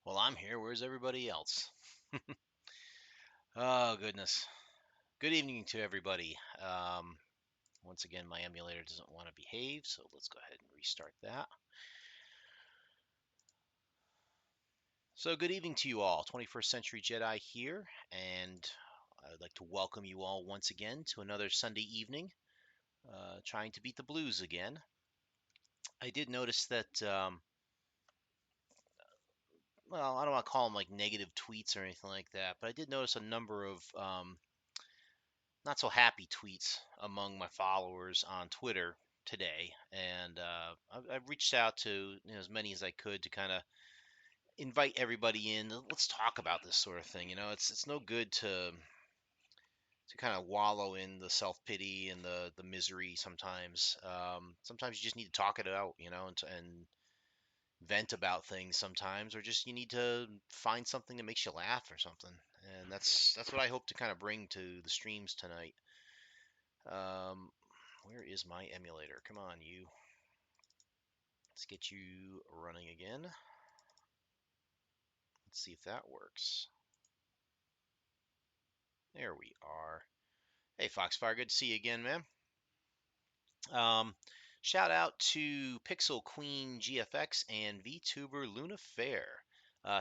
Well, I'm here. Where's everybody else? Oh, goodness. Good evening to everybody. Once again, my emulator doesn't want to behave, so let's go ahead and restart that. So, good evening to you all. 21st Century Jedi here, and I'd like to welcome you all once again to another Sunday evening, trying to beat the blues again. I did notice that, well, I don't want to call them like negative tweets or anything like that, but I did notice a number of not so happy tweets among my followers on Twitter today, and I've reached out to as many as I could to kind of invite everybody in. Let's talk about this sort of thing. It's no good to kind of wallow in the self pity and the misery sometimes. Sometimes you just need to talk it out, and vent about things sometimes, or just you need to find something that makes you laugh or something. And that's what I hope to kind of bring to the streams tonight. Um, where is my emulator? Come on, you. Let's get you running again. Let's see if that works. There we are. Hey, Foxfire, good to see you again, man. Um, Shout out to Pixel Queen GFX and VTuber Luna Fair.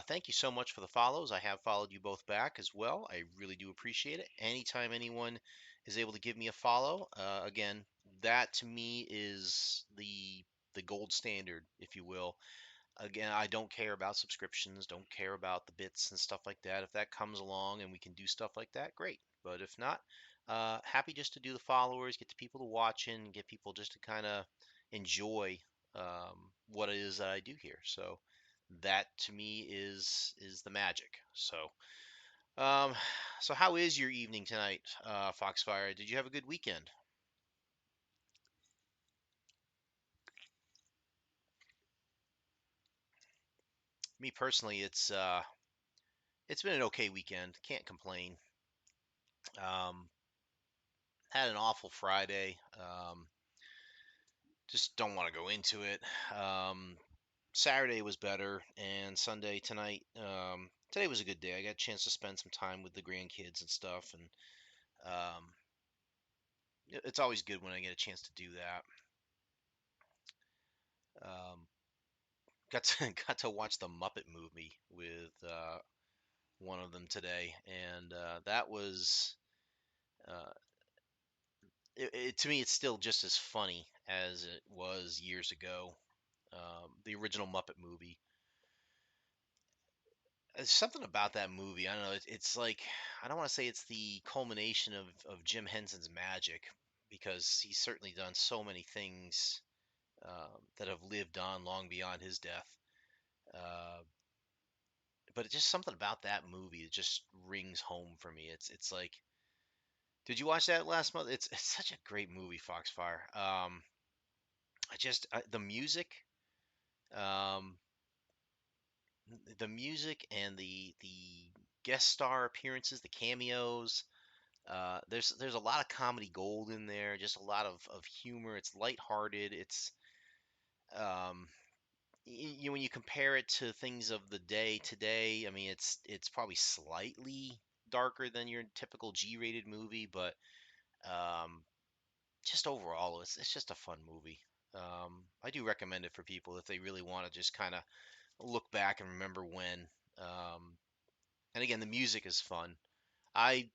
Thank you so much for the follows. I have followed you both back as well. I really do appreciate it. Anytime anyone is able to give me a follow, again, that to me is the gold standard, if you will. Again, I don't care about subscriptions, don't care about the bits and stuff like that. If that comes along and we can do stuff like that, great. But if not, happy just to do the followers, get the people to watch in, get people just to kind of enjoy what it is that I do here. So that to me is the magic. Um, so how is your evening tonight, Foxfire? Did you have a good weekend? Me personally, it's been an okay weekend. Can't complain. Um, Had an awful Friday. Just don't want to go into it. Um, Saturday was better, and Sunday tonight. Today was a good day. I got a chance to spend some time with the grandkids and stuff, and um, it's always good when I get a chance to do that. Um, got to got to watch the Muppet movie with one of them today, and that was uh, to me. It's still just as funny as it was years ago. The original Muppet movie. There's something about that movie. I don't know. It's like I don't want to say it's the culmination of Jim Henson's magic because he's certainly done so many things that have lived on long beyond his death. Uh, but it's just something about that movie that just rings home for me. It's like, did you watch that last month? It's such a great movie, Foxfire. The music, um, the music and the guest star appearances, the cameos. There's a lot of comedy gold in there, just a lot of humor. It's lighthearted. It's um, when you compare it to things of the day today, I mean, it's probably slightly darker than your typical G-rated movie, but um, just overall, it's just a fun movie. I do recommend it for people if they really want to just kind of look back and remember when. Um, and again, the music is fun. I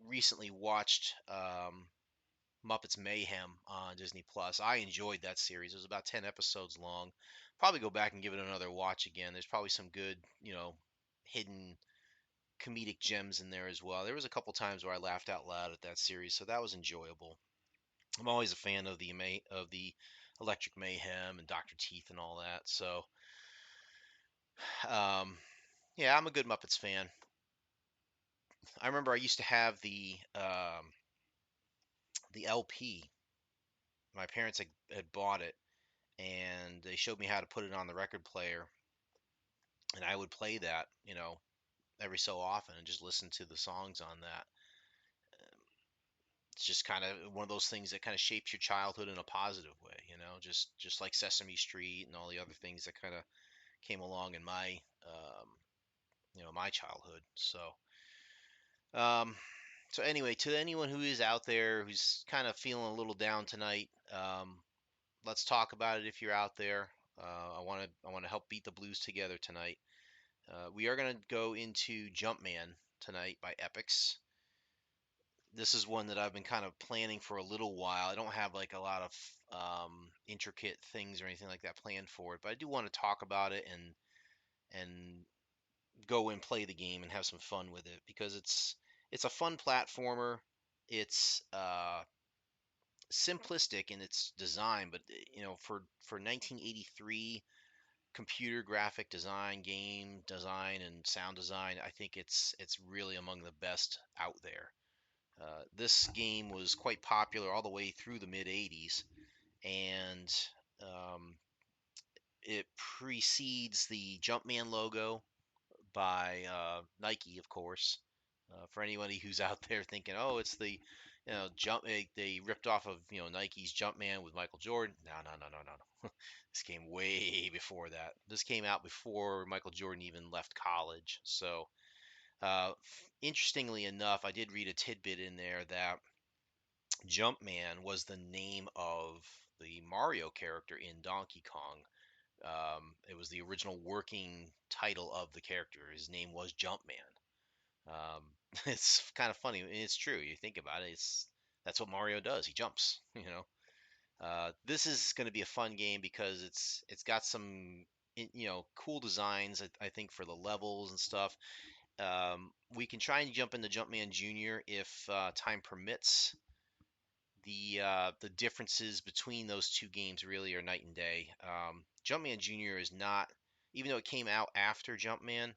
recently watched Muppets Mayhem on Disney Plus. I enjoyed that series. It was about 10 episodes long. Probably go back and give it another watch again. There's probably some good, hidden comedic gems in there as well. There was a couple times where I laughed out loud at that series, so that was enjoyable. I'm always a fan of the Electric Mayhem and Dr. Teeth and all that. So, um, yeah, I'm a good Muppets fan. I remember I used to have the LP. My parents had bought it and they showed me how to put it on the record player, and I would play that, every so often and just listen to the songs on that. It's just kind of one of those things that kind of shapes your childhood in a positive way, just like Sesame Street and all the other things that kind of came along in my um, my childhood. Um, so anyway, to anyone who is out there who's kind of feeling a little down tonight, let's talk about it. If you're out there, I want to help beat the blues together tonight. We are going to go into Jumpman tonight by Epyx. This is one that I've been kind of planning for a little while. I don't have like a lot of intricate things or anything like that planned for it, but I do want to talk about it and go and play the game and have some fun with it because it's a fun platformer. It's simplistic in its design, but for 1983 computer graphic design, game design, and sound design, I think it's really among the best out there. This game was quite popular all the way through the mid 80s, and um, it precedes the Jumpman logo by Nike, of course. For anybody who's out there thinking, oh, it's the jump they ripped off of Nike's Jumpman with Michael Jordan. No, no, no, no, no, no. This came way before that. This came out before Michael Jordan even left college. So, interestingly enough, I did read a tidbit in there that Jumpman was the name of the Mario character in Donkey Kong. It was the original working title of the character. His name was Jumpman. It's kind of funny. It's true. You think about it. That's what Mario does. He jumps. This is going to be a fun game because it's got some cool designs. I think for the levels and stuff. We can try and jump into Jumpman Junior if time permits. The differences between those two games really are night and day. Jumpman Junior is not, even though it came out after Jumpman,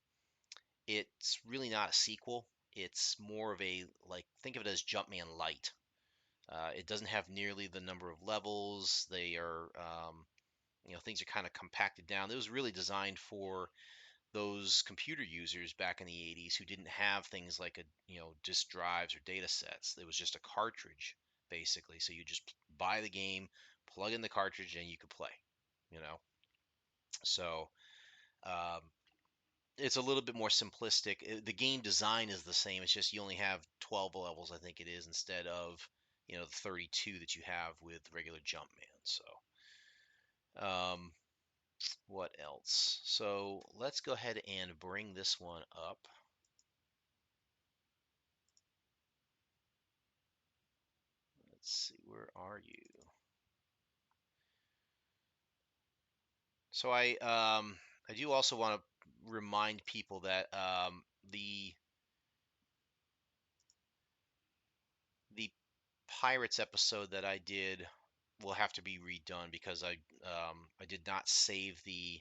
it's really not a sequel. It's more of a, like, think of it as Jumpman Light. It doesn't have nearly the number of levels. They are, things are kind of compacted down. It was really designed for those computer users back in the 80s who didn't have things like disk drives or data sets. It was just a cartridge basically. So you just buy the game, plug in the cartridge, and you could play. You know, so um, it's a little bit more simplistic. The game design is the same. It's just you only have 12 levels, I think it is, instead of the 32 that you have with regular Jumpman. So, um, what else? So let's go ahead and bring this one up. Let's see, where are you? So I do also want to remind people that the Pirates episode that I did will have to be redone because I did not save the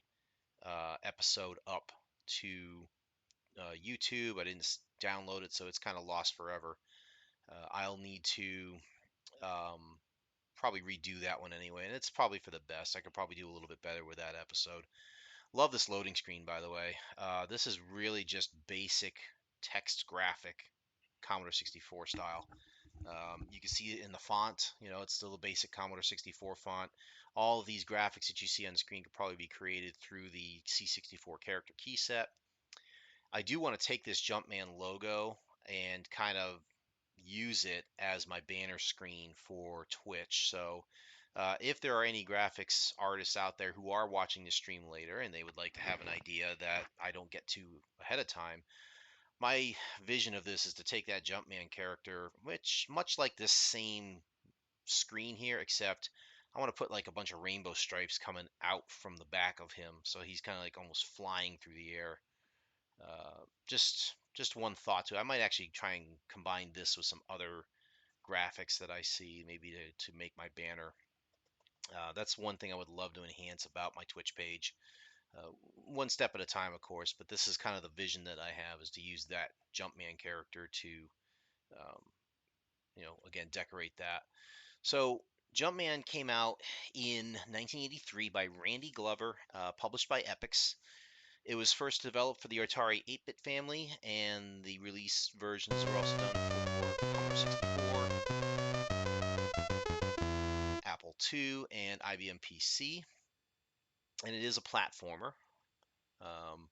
episode up to YouTube. I didn't download it, so it's kind of lost forever. I'll need to um, probably redo that one anyway, and it's probably for the best. I could probably do a little bit better with that episode. Love this loading screen, by the way. This is really just basic text graphic Commodore 64 style. You can see it in the font. It's still a basic Commodore 64 font. All of these graphics that you see on the screen could probably be created through the C64 character key set. I do want to take this Jumpman logo and kind of use it as my banner screen for Twitch. So if there are any graphics artists out there who are watching the stream later and they would like to have an idea that I don't get to ahead of time, my vision of this is to take that Jumpman character, which much like this same screen here, except I want to put like a bunch of rainbow stripes coming out from the back of him, so he's kind of like almost flying through the air. Just one thought to it. I might actually try and combine this with some other graphics that I see, maybe to make my banner. That's one thing I would love to enhance about my Twitch page. One step at a time, of course, but this is kind of the vision that I have, is to use that Jumpman character to, um, again, decorate that. So Jumpman came out in 1983 by Randy Glover, published by Epyx. It was first developed for the Atari 8-bit family, and the release versions were also done for Commodore 64, Apple II, and IBM PC. And it is a platformer. Um,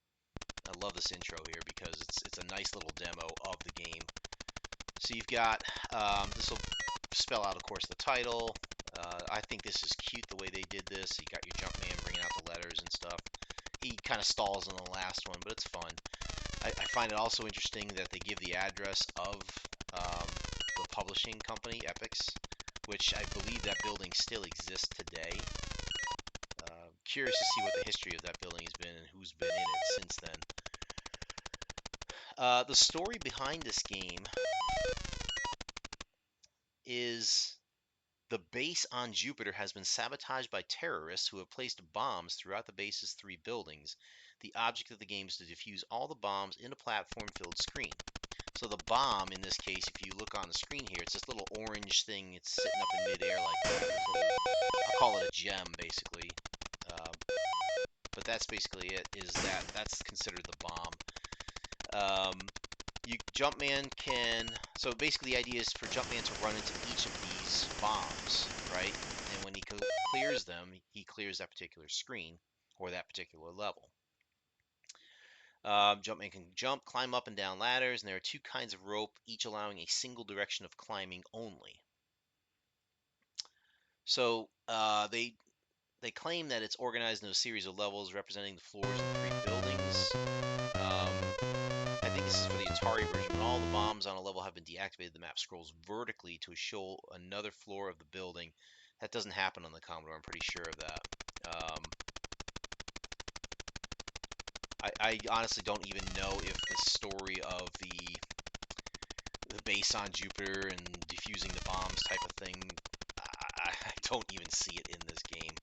I love this intro here because it's a nice little demo of the game. So you've got this will spell out, of course, the title. I think this is cute the way they did this. You got your Jumpman bringing out the letters and stuff. He kind of stalls in the last one, but it's fun. I find it also interesting that they give the address of the publishing company, Epyx, which I believe that building still exists today. Curious to see what the history of that building has been and who's been in it since then. The story behind this game is the base on Jupiter has been sabotaged by terrorists who have placed bombs throughout the base's 3 buildings. The object of the game is to defuse all the bombs in a platform-filled screen. So the bomb, in this case, if you look on the screen here, it's this little orange thing. It's sitting up in midair like that. I'll call it a gem, basically. But that's basically it. That's considered the bomb. Jumpman can. So basically, the idea is for Jumpman to run into each of these bombs, right? And when he clears them, he clears that particular screen or that particular level. Jumpman can jump, climb up and down ladders, and there are 2 kinds of rope, each allowing a single direction of climbing only. So they claim that it's organized into a series of levels representing the floors of 3 buildings. I think this is for the Atari version. When all the bombs on a level have been deactivated, the map scrolls vertically to show another floor of the building. That doesn't happen on the Commodore, I'm pretty sure of that. I honestly don't even know if the story of the base on Jupiter and defusing the bombs type of thing, I don't even see it in this game.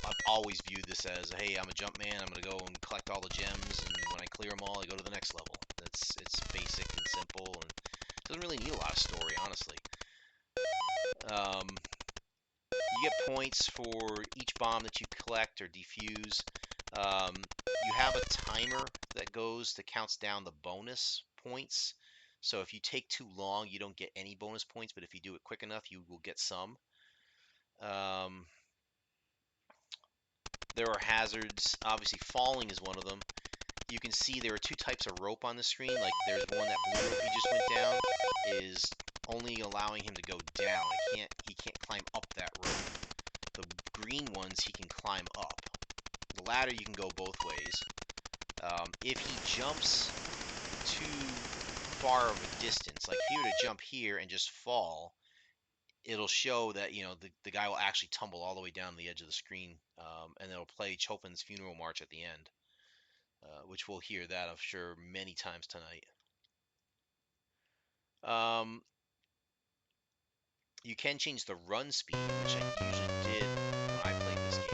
I've always viewed this as, hey, I'm a Jumpman, I'm going to go and collect all the gems, and when I clear them all, I go to the next level. It's basic and simple, and doesn't really need a lot of story, honestly. You get points for each bomb that you collect or defuse. You have a timer that counts down the bonus points. So if you take too long, you don't get any bonus points, but if you do it quick enough, you will get some. There are hazards. Obviously, falling is one of them. You can see there are 2 types of rope on the screen. Like there's one, that blue rope he just went down is only allowing him to go down. He can't climb up that rope. The green ones he can climb up. The ladder you can go both ways. If he jumps too far of a distance, like if he were to jump here and just fall, it'll show that the guy will actually tumble all the way down the edge of the screen, and it'll play Chopin's Funeral March at the end, which we'll hear that, I'm sure, many times tonight. You can change the run speed, which I usually did when I played this game.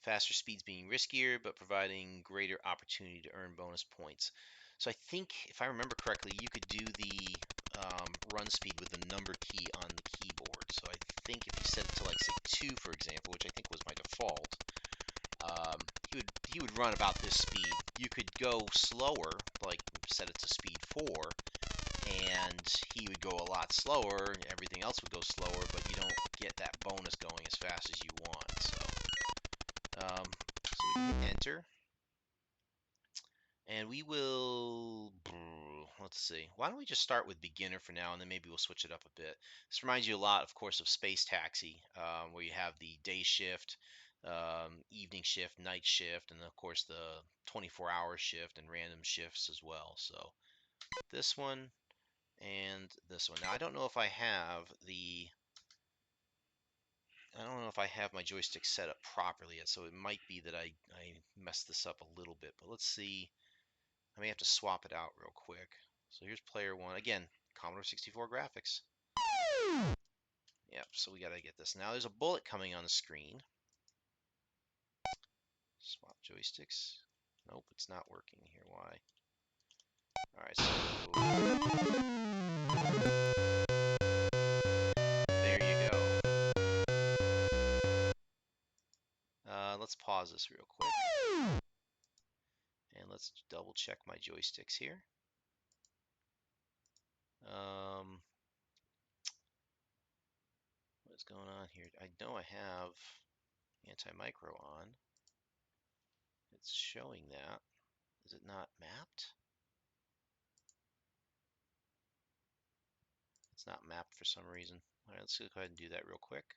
Faster speeds being riskier, but providing greater opportunity to earn bonus points. So I think, if I remember correctly, you could do the run speed with the number key on the keyboard. So I think if you set it to, like, say 2, for example, which I think was my default, he would run about this speed. You could go slower, like set it to speed 4, and he would go a lot slower. Everything else would go slower, but you don't get that bonus going as fast as you want. So we can hit enter, and we will. Let's see. Why don't we just start with beginner for now, and then maybe we'll switch it up a bit. This reminds you a lot, of course, of Space Taxi, where you have the day shift, evening shift, night shift, and of course the 24-hour shift and random shifts as well. So this one and this one. Now I don't know if I have my joystick set up properly yet, so it might be that I messed this up a little bit. But let's see. I may have to swap it out real quick. So here's player 1. Again, Commodore 64 graphics. Yep, so we gotta get this. Now there's a bullet coming on the screen. Swap joysticks. Nope, it's not working here. Why? Alright, so there you go. Let's pause this real quick. And let's double check my joysticks here. What's going on here? I know I have anti-micro on. It's showing that. Is it not mapped? It's not mapped for some reason. All right, let's go ahead and do that real quick.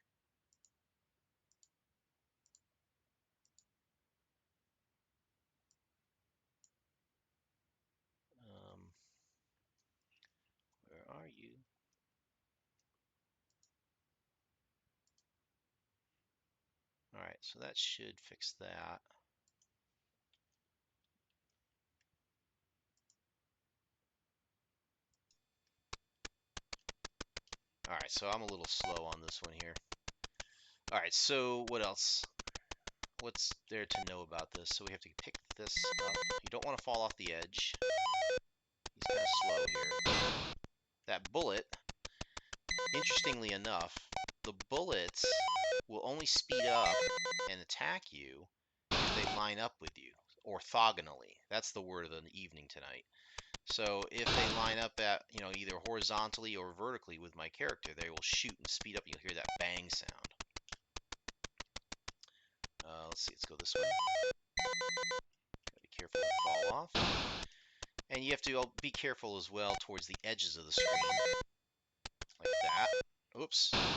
Where are you? All right, so that should fix that. All right, so I'm a little slow on this one here. All right, so what else? What's there to know about this? So we have to pick this up. You don't want to fall off the edge. He's kind of slow here. That bullet, interestingly enough, the bullets will only speed up and attack you if they line up with you, orthogonally. That's the word of the evening tonight. So if they line up at, either horizontally or vertically with my character, they will shoot and speed up. You'll hear that bang sound. Let's see, let's go this way. Gotta be careful to fall off. And you have to be careful as well towards the edges of the screen. Like that. Oops. Alright,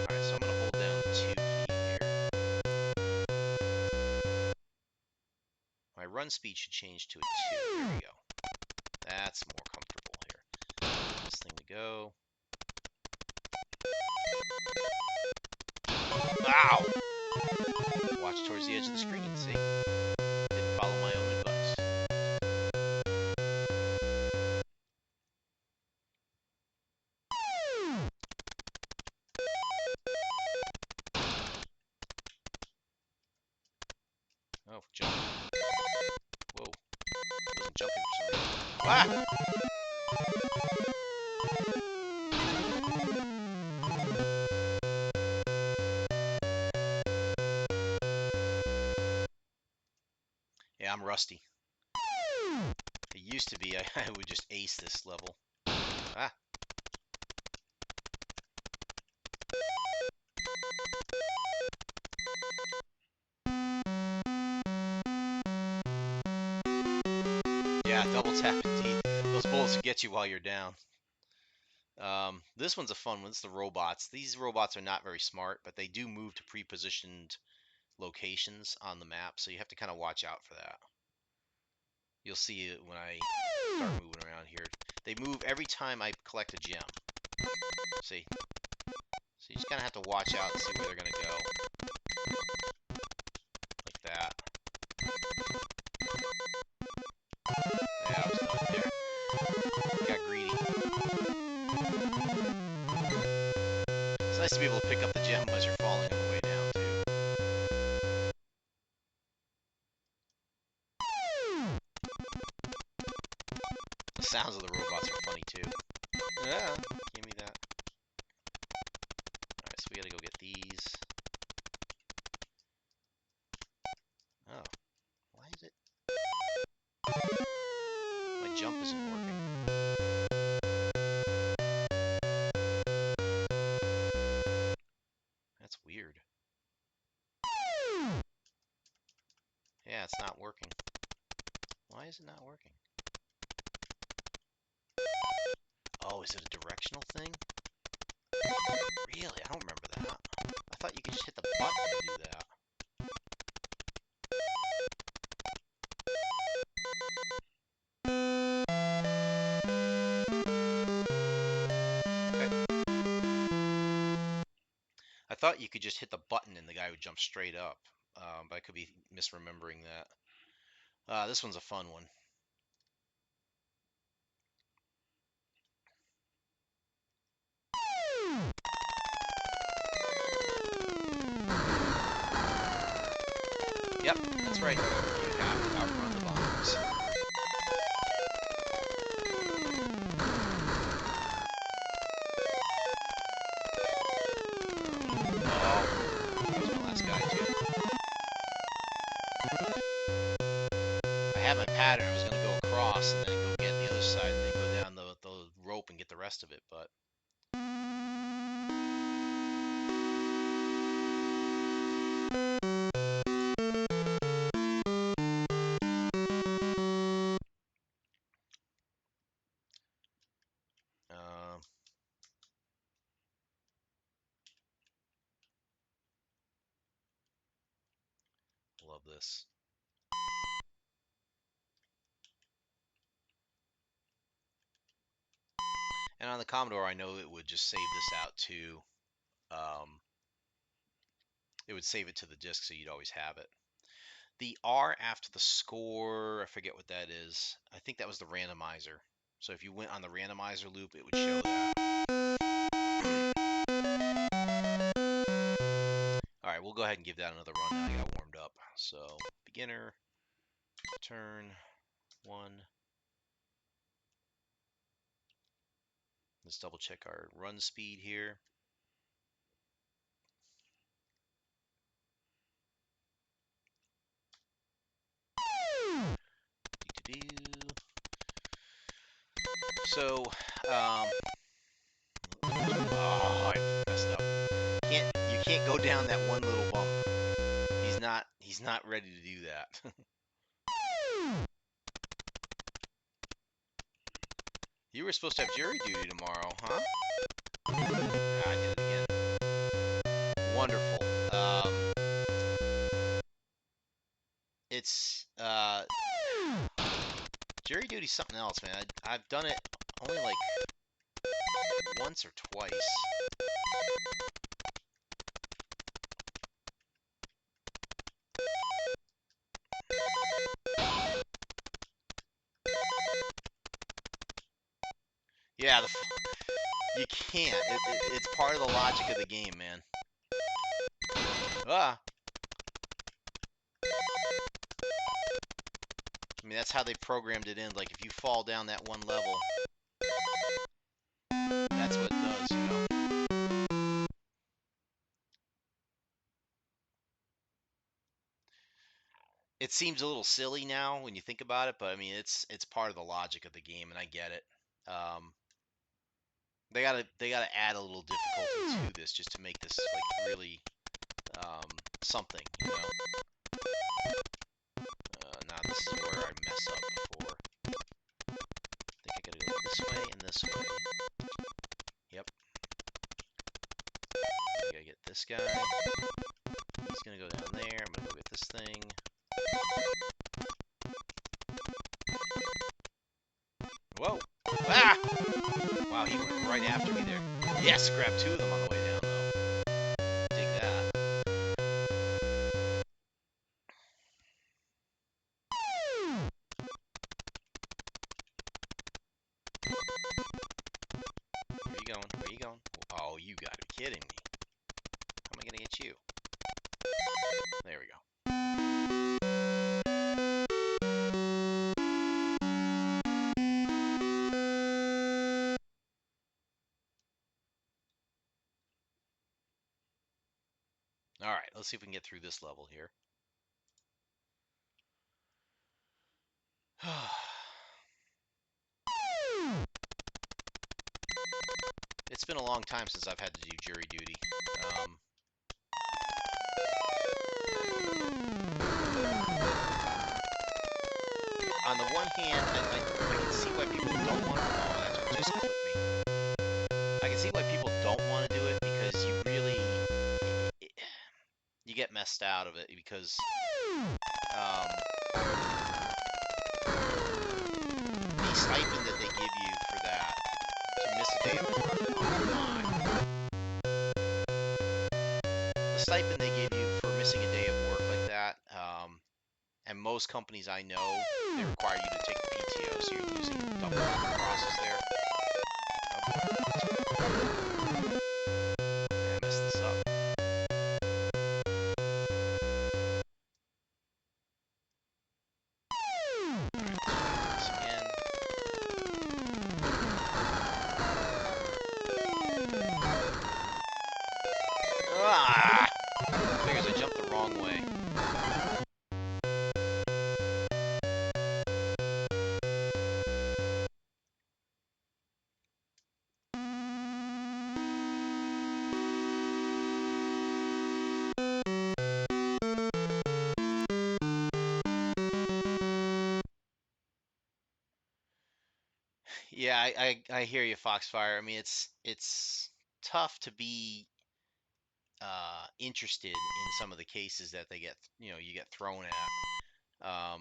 so I'm going to hold down the 2 key here. My run speed should change to a 2. There we go. That's more comfortable here. This thing to go. Ow! Watch towards the edge of the screen, see? Didn't follow my own advice. Oh, jump. Whoa. I wasn't jumping for some reason. Ah! Yeah, I'm rusty. It used to be I would just ace this level. Ah. Yeah, double tap indeed. Those bullets will get you while you're down. This one's a fun one. It's the robots. These robots are not very smart, but they do move to pre-positioned locations on the map, so you have to kind of watch out for that. You'll see it when I start moving around here. They move every time I collect a gem. See? So you just kind of have to watch out and see where they're going to go. Like that. Yeah, I was done there. Got greedy. It's nice to be able to pick up the gem as you're falling on the way down, too. The sounds of the robots are funny, too. Yeah, give me that. Alright, so we gotta go get these. Oh, why is it? My jump isn't working. That's weird. Yeah, it's not working. Why is it not working? Oh, is it a directional thing? Really? I don't remember that. I thought you could just hit the button and do that. Okay. I thought you could just hit the button and the guy would jump straight up. But I could be misremembering that. This one's a fun one. Yep, that's right. You have to outrun the bombs. Oh, that was my last guy too. I had my pattern. I was going to go across and then go get the other side and then go down the rope and get the rest of it, but... love this. And on the Commodore, I know it would just save this out to, it would save it to the disk, so you'd always have it. The R after the score, I forget what that is. I think that was the randomizer. So if you went on the randomizer loop, it would show that. All right, we'll go ahead and give that another run now. I got warmed up. So beginner, turn 1. Let's double check our run speed here. So, oh, I messed up. You can't go down that one little bump. He's not ready to do that. You were supposed to have jury duty tomorrow, huh? Ah, I did it again. Wonderful. It's jury duty's something else, man. I've done it only like once or twice. Yeah, you can't. It's part of the logic of the game, man. Ah. I mean, that's how they programmed it in. Like, if you fall down that one level, that's what it does, you know? It seems a little silly now when you think about it, but I mean, it's part of the logic of the game, and I get it. Um, they gotta add a little difficulty to this just to make this like really something, you know. Now this is where I mess up before. I think I gotta go this way and this way. Yep. I gotta get this guy. He's gonna go down there. I'm gonna go get this thing. Whoa! Ah! Wow, he went right after me there. Yes, grabbed 2 of them on the way down, though. Dig that. Where you going? Where you going? Oh, you gotta be kidding me. How am I gonna get you? There we go. Alright, let's see if we can get through this level here. It's been a long time since I've had to do jury duty. On the one hand, I can see why people don't want to. Oh, that's what just clipped me. I can see why people don't want to do it because you get messed out of it because the stipend that they give you for that to miss a day of work. Oh my. The stipend they give you for missing a day of work like that, and most companies I know, they require you to take the PTO, so you're losing double the process there. Oh, yeah, I messed this up. This again. Ah! Figures I jumped the wrong way. Yeah, I hear you, Foxfire. I mean, it's tough to be interested in some of the cases that they get, you get thrown at.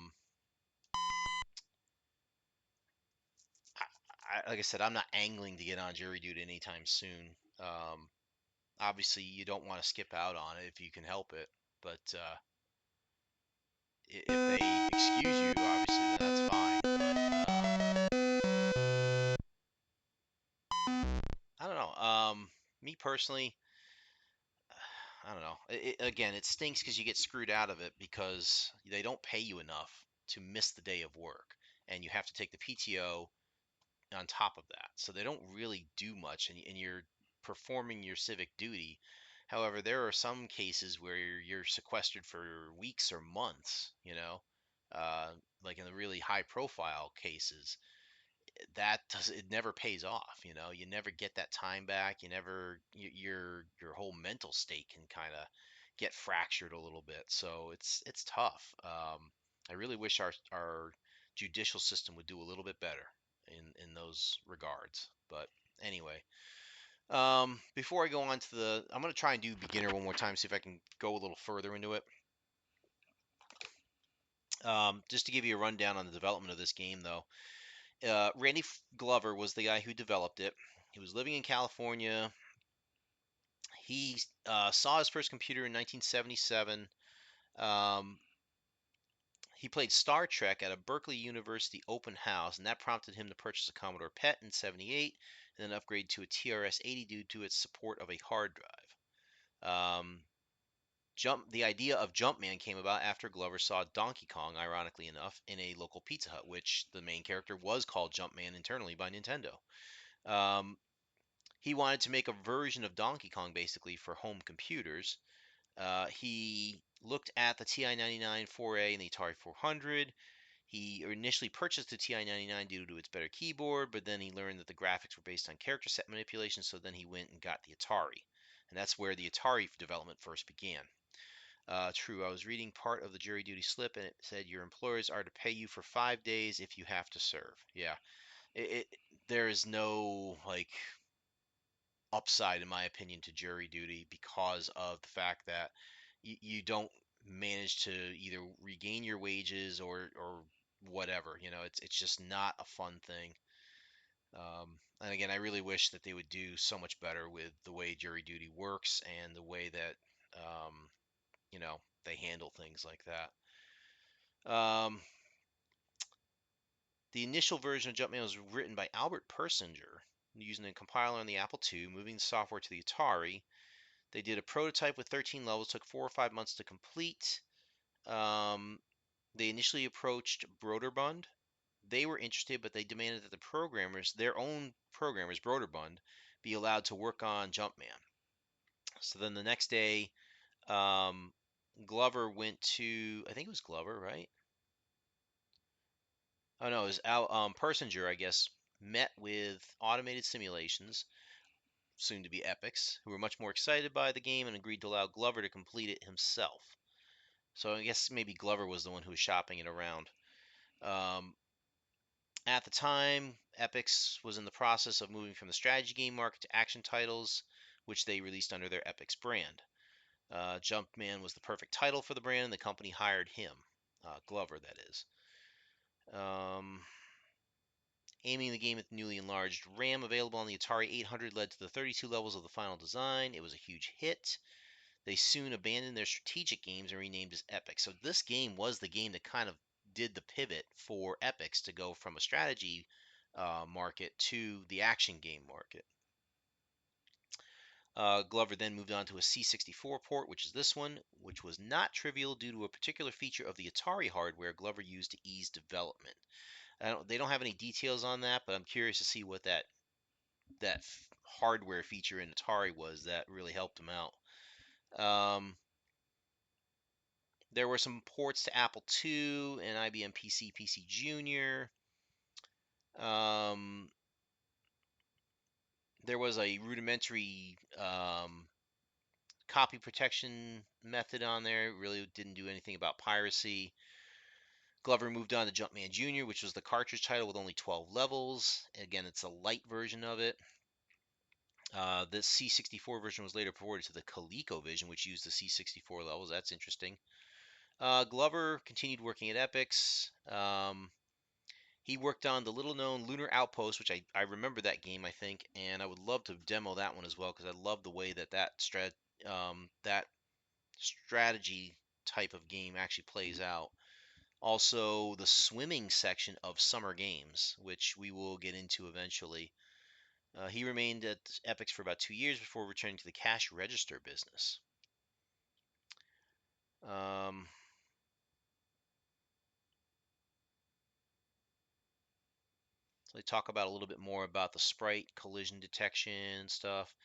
Like I said, I'm not angling to get on jury duty anytime soon. Um, Obviously, you don't want to skip out on it if you can help it, but if they excuse you, obviously, then that's fine. I don't know. Me personally, I don't know. Again, it stinks because you get screwed out of it because they don't pay you enough to miss the day of work, and you have to take the PTO on top of that. So they don't really do much, and you're performing your civic duty. However, there are some cases where you're sequestered for weeks or months, uh, like in the really high profile cases. It never pays off, you never get that time back. You never, your whole mental state can kind of get fractured a little bit. So it's tough. I really wish our judicial system would do a little bit better in those regards. But anyway, before I go on to I'm going to try and do beginner one more time, see if I can go a little further into it. Just to give you a rundown on the development of this game, though, Randy Glover was the guy who developed it. He was living in California. He saw his first computer in 1977. Um, he played Star Trek at a Berkeley University open house, and that prompted him to purchase a Commodore PET in '78 and then upgrade to a TRS-80 due to its support of a hard drive. The idea of Jumpman came about after Glover saw Donkey Kong, ironically enough, in a local Pizza Hut, which the main character was called Jumpman internally by Nintendo. Um, he wanted to make a version of Donkey Kong basically for home computers. He looked at the TI-99 4A and the Atari 400. He initially purchased the TI-99 due to its better keyboard, but then he learned that the graphics were based on character set manipulation, so then he went and got the Atari. And that's where the Atari development first began. True, I was reading part of the jury duty slip, and it said your employers are to pay you for 5 days if you have to serve. Yeah, it there is no like upside, in my opinion, to jury duty because of the fact that you don't manage to either regain your wages or whatever. It's just not a fun thing. And again, I really wish that they would do so much better with the way jury duty works and the way that um, they handle things like that. The initial version of Jumpman was written by Albert Persinger using a compiler on the Apple II, moving the software to the Atari. They did a prototype with 13 levels, took 4 or 5 months to complete. Um, they initially approached Broderbund. They were interested, but they demanded that their own programmers, Broderbund, be allowed to work on Jumpman. So then the next day, um, Glover went to, I think it was Glover, right? Oh no, it was Persinger, I guess, met with Automated Simulations, soon to be Epyx, who were much more excited by the game and agreed to allow Glover to complete it himself. So I guess maybe Glover was the one who was shopping it around. Um, at the time, Epyx was in the process of moving from the strategy game market to action titles, which they released under their Epyx brand. Jumpman was the perfect title for the brand, and the company hired him, Glover, that is. Um, Aiming the game at the newly enlarged RAM available on the Atari 800 led to the 32 levels of the final design. It was a huge hit. They soon abandoned their strategic games and renamed as Epyx. So this game was the game that kind of did the pivot for Epyx to go from a strategy market to the action game market. Glover then moved on to a C64 port, which is this one, which was not trivial due to a particular feature of the Atari hardware Glover used to ease development. They don't have any details on that, but I'm curious to see what that hardware feature in Atari was that really helped them out. There were some ports to Apple II and IBM PC, PC Junior. Um, there was a rudimentary copy protection method on there. It really didn't do anything about piracy. Glover moved on to Jumpman Junior, which was the cartridge title with only 12 levels. Again, it's a light version of it. The C64 version was later ported to the ColecoVision, which used the C64 levels. That's interesting. Glover continued working at Epyx. He worked on the little-known Lunar Outpost, which I remember that game, I think, and I would love to demo that one as well because I love the way that strategy type of game actually plays out. Also, the swimming section of Summer Games, which we will get into eventually. He remained at Epyx for about 2 years before returning to the cash register business. Um, so they talk about a little bit more about the sprite collision detection stuff.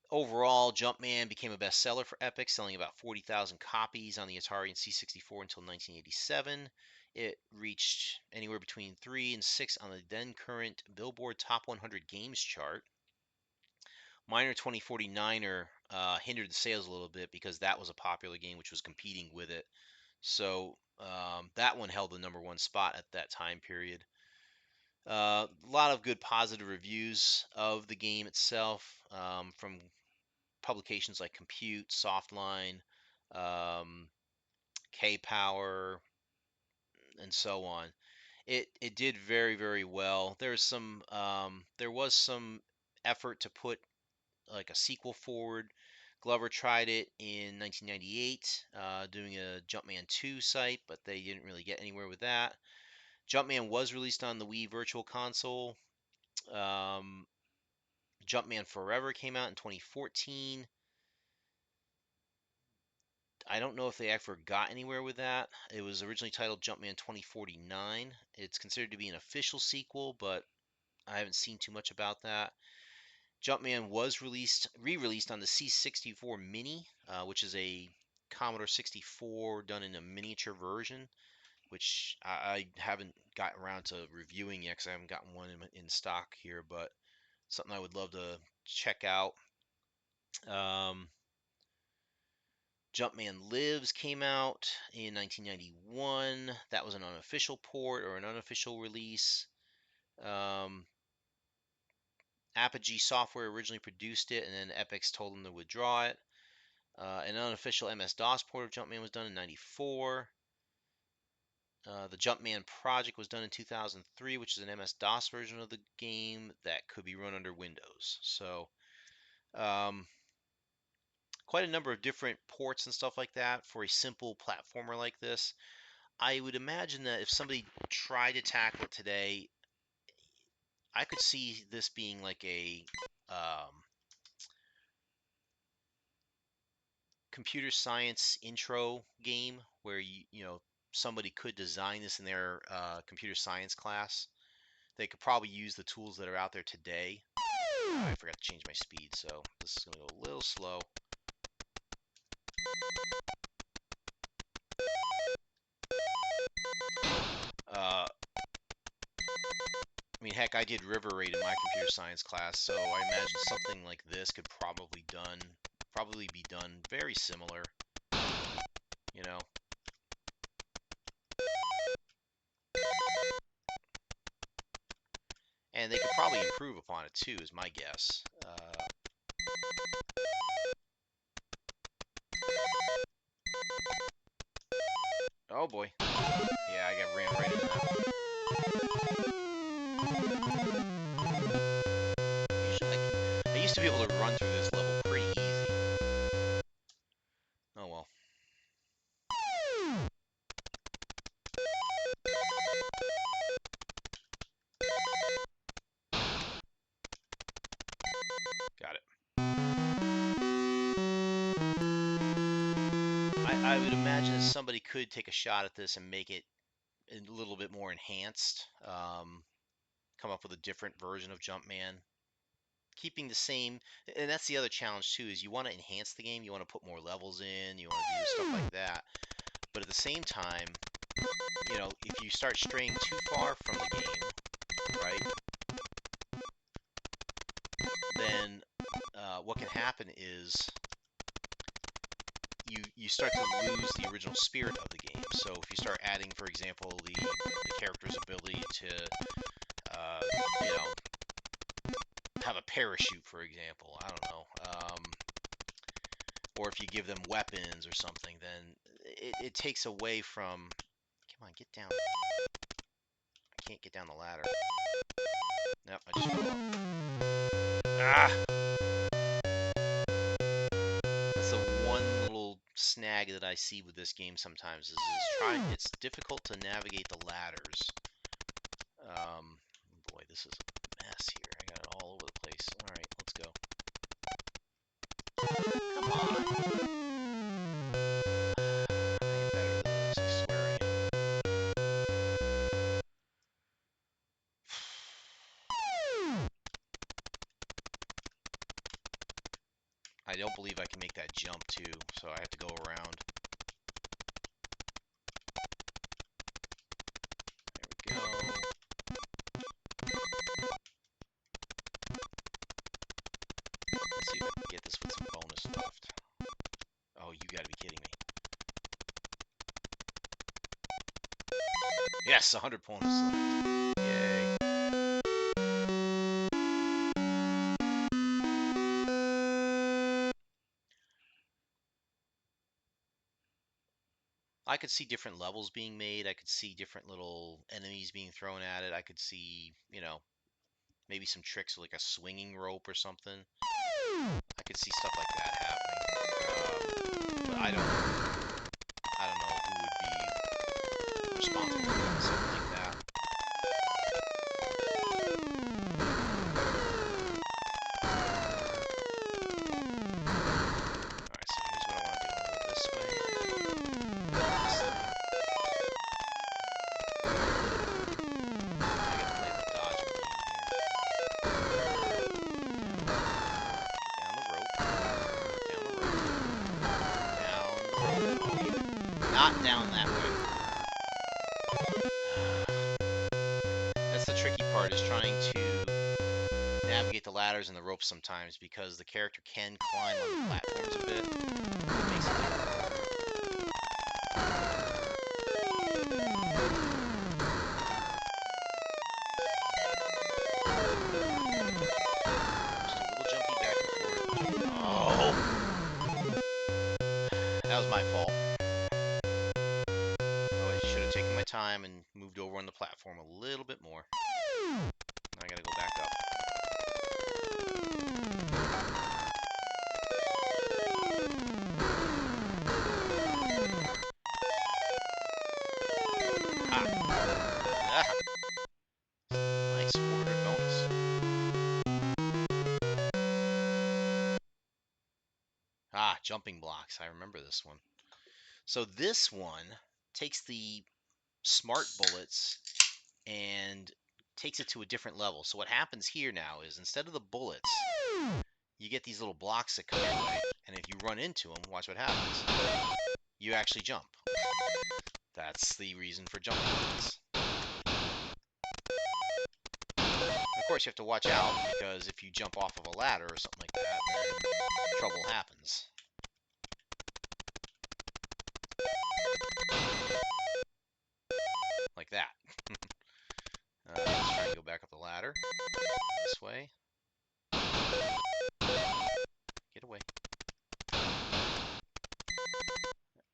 Overall, Jumpman became a bestseller for Epyx, selling about 40,000 copies on the Atari and C64 until 1987. It reached anywhere between 3 and 6 on the then current Billboard Top 100 Games chart. Miner 2049er hindered the sales a little bit because that was a popular game which was competing with it. So that one held the #1 spot at that time period. A lot of good positive reviews of the game itself from publications like Compute, Softline, um, K Power, and so on. It did very well. There was some effort to put like a sequel forward. Glover tried it in 1998, doing a Jumpman 2 site, but they didn't really get anywhere with that. Jumpman was released on the Wii Virtual Console. Um, Jumpman Forever came out in 2014. I don't know if they ever got anywhere with that. It was originally titled Jumpman 2049. It's considered to be an official sequel, but I haven't seen too much about that. Jumpman was re-released on the C64 Mini, which is a Commodore 64 done in a miniature version, which I haven't gotten around to reviewing yet because I haven't gotten one in stock here, but something I would love to check out. Um, Jumpman Lives came out in 1991. That was an unofficial port or an unofficial release. Apogee Software originally produced it, and then Epyx told them to withdraw it. An unofficial MS-DOS port of Jumpman was done in '94. The Jumpman project was done in 2003, which is an MS-DOS version of the game that could be run under Windows. So, um, quite a number of different ports and stuff like that for a simple platformer like this. I would imagine that if somebody tried to tackle it today, I could see this being like a computer science intro game where somebody could design this in their computer science class. They could probably use the tools that are out there today. I forgot to change my speed, so this is going to go a little slow. Uh, I mean, heck, I did River Raid in my computer science class, so I imagine something like this could probably be done very similar. You know, and they could probably improve upon it too, is my guess. Oh boy, yeah, I got ran right into that. Usually, I used to be able to run through this level pretty easy. Oh well. Got it. I would imagine that somebody could take a shot at this and make it a little bit more enhanced. Come up with a different version of Jumpman, keeping the same. And that's the other challenge too: is you want to enhance the game, you want to put more levels in, you want to do stuff like that. But at the same time, if you start straying too far from the game, right, then what can happen is you start to lose the original spirit of the game. So if you start adding, for example, the character's ability to, uh, you know, have a parachute, for example. I don't know. Or if you give them weapons or something, then it takes away from. Come on, get down. I can't get down the ladder. Nope, I just fell off. Ah! That's the one little snag that I see with this game sometimes is it's difficult to navigate the ladders. Boy, this is a mess here. I got it all over the place. All right, let's go. Come on. I am better than this, I swear I am. I don't believe I can make that jump too, so I have to go around. There we go. Let's see if I can get this with some bonus left. Oh, you gotta be kidding me. Yes, 100 bonus left. Yay. I could see different levels being made. I could see different little enemies being thrown at it. I could see, you know, maybe some tricks like a swinging rope or something. I could see stuff like that happening. But I don't know who would be responsible for doing something like that. Alright, so here's what I want to do. I want to go this way. I gotta play the dodging game here. Down the rope. Down the rope. Down the rope. Oh, yeah. Not down that way. That's the tricky part, is trying to navigate the ladders and the ropes sometimes, because the character can climb on the platforms a bit. It makes it difficult. Just a little jumpy back and forth. Oh! That was my fault. Oh, I should have taken my time and moved over on the platform a little bit more. Now I gotta go back up. Nice 400 bonus. Jumping blocks. I remember this one. So this one takes the smart bullets and takes it to a different level. So what happens here now is, instead of the bullets, you get these little blocks that come your way. And if you run into them, watch what happens. You actually jump. That's the reason for jumping bullets. Of course, you have to watch out, because if you jump off of a ladder or something like that, then trouble happens. Like that. Let's try and go back up the ladder. This way. Get away.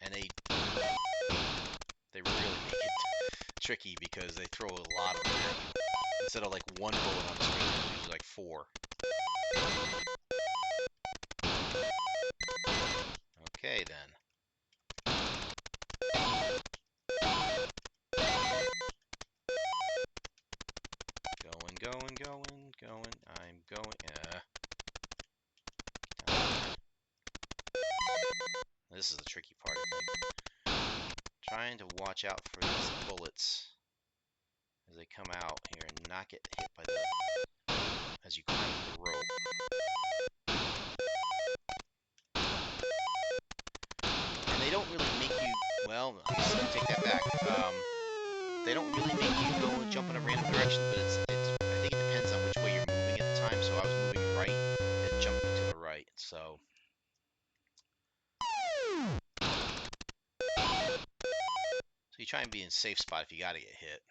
And they really make it tricky, because they throw a lot of them at you. Instead of like one bullet on the screen, there's usually like 4. Okay, then. Going. I'm going. This is the tricky part, I think. Trying to watch out for these bullets as they come out here and not get hit by as you climb the rope. And they don't really make you, well, I guess I'll take that back. They don't really make you go and jump in a random direction, but I think it depends on which way you're moving at the time. So I was moving right, and jumping to the right. So you try and be in a safe spot if you gotta get hit.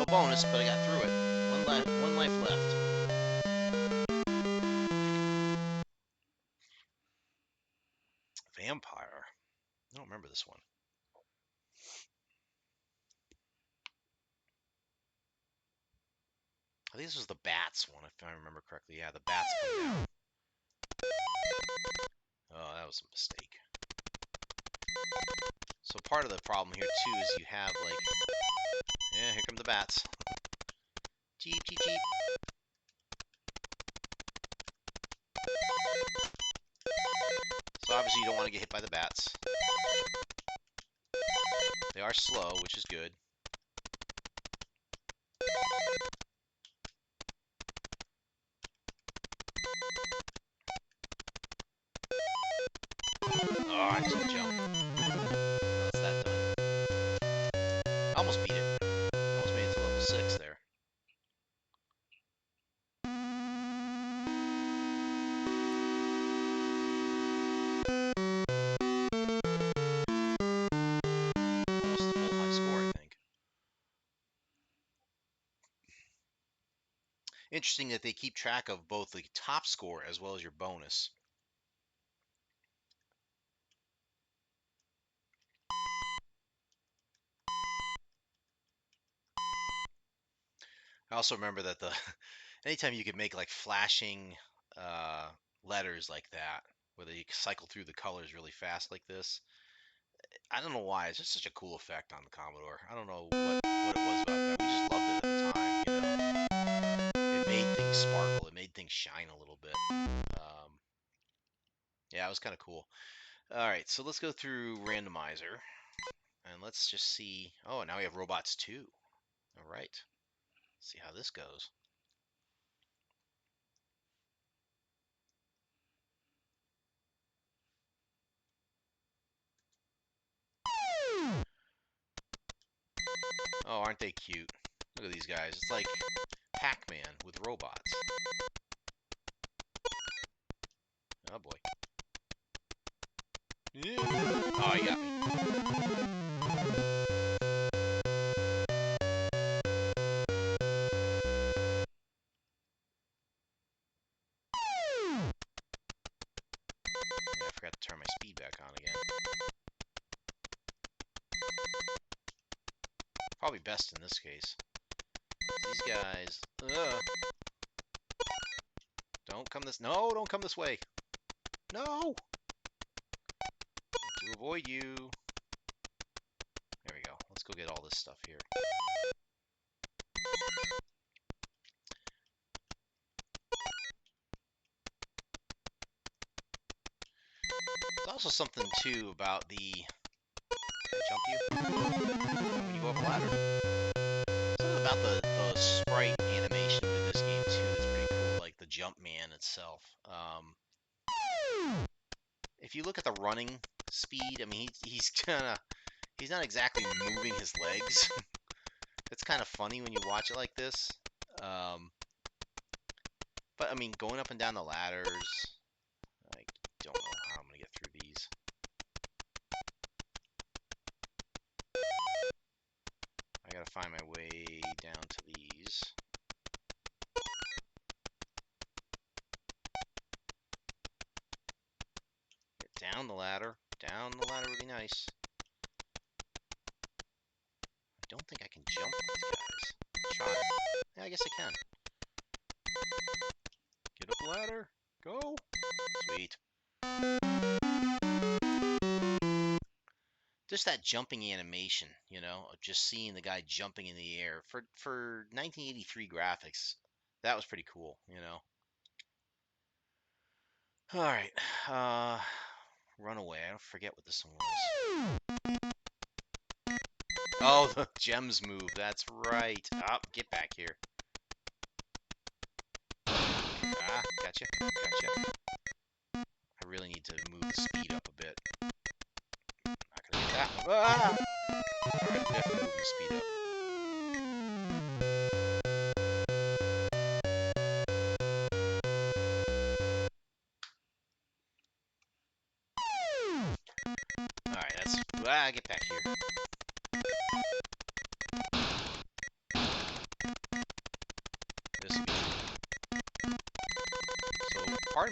No bonus, but I got through it. One life left. Vampire. I don't remember this one. I think this was the bats one, if I remember correctly. Yeah, the bats come down. Oh, that was a mistake. So part of the problem here too is you have like, yeah, here come the bats. Jeep, jeep, jeep. So obviously you don't want to get hit by the bats. They are slow, which is good. Oh, I just jump. No, it's that done. Almost beat it. Almost made it to level 6 there. Almost the full high score, I think. Interesting that they keep track of both the top score as well as your bonus. I also remember that the anytime you could make like flashing uh, letters like that, where they cycle through the colors really fast like this. I don't know why. It's just such a cool effect on the Commodore. I don't know what it was about that. We just loved it at the time, you know. It made things sparkle. It made things shine a little bit. Yeah, it was kind of cool. All right, so let's go through randomizer, and let's just see. Oh, now we have robots too. All right, let's see how this goes. Oh, aren't they cute? Look at these guys. It's like Pac-Man with robots. Oh boy. Oh, he got me. Yeah, I forgot to turn my speed back on again. Probably best in this case. These guys. Ugh. Don't come this. No, don't come this way. No. To avoid you. There we go. Let's go get all this stuff here. There's also something too about the. Can I jump you? When you go up a ladder. Something about the sprite animation with this game too that's pretty cool, like the Jumpman itself. If you look at the running speed, I mean he's not exactly moving his legs. It's kind of funny when you watch it like this. But I mean, going up and down the ladders, I don't know how I'm gonna get through these. I gotta find my way down to these. Get down the ladder. Down the ladder would be nice. I don't think I can jump these guys. Try. Yeah, I guess I can. Get up the ladder. Go. Sweet. Just that jumping animation, you know, of just seeing the guy jumping in the air for 1983 graphics, that was pretty cool, you know. All right, Runaway. I don't forget what this one was. Oh, the gems move. That's right. Get back here. Gotcha. I really need to move the speed up a bit. Not gonna get that one. Alright, definitely moving the speed up. Alright, that's... get back here.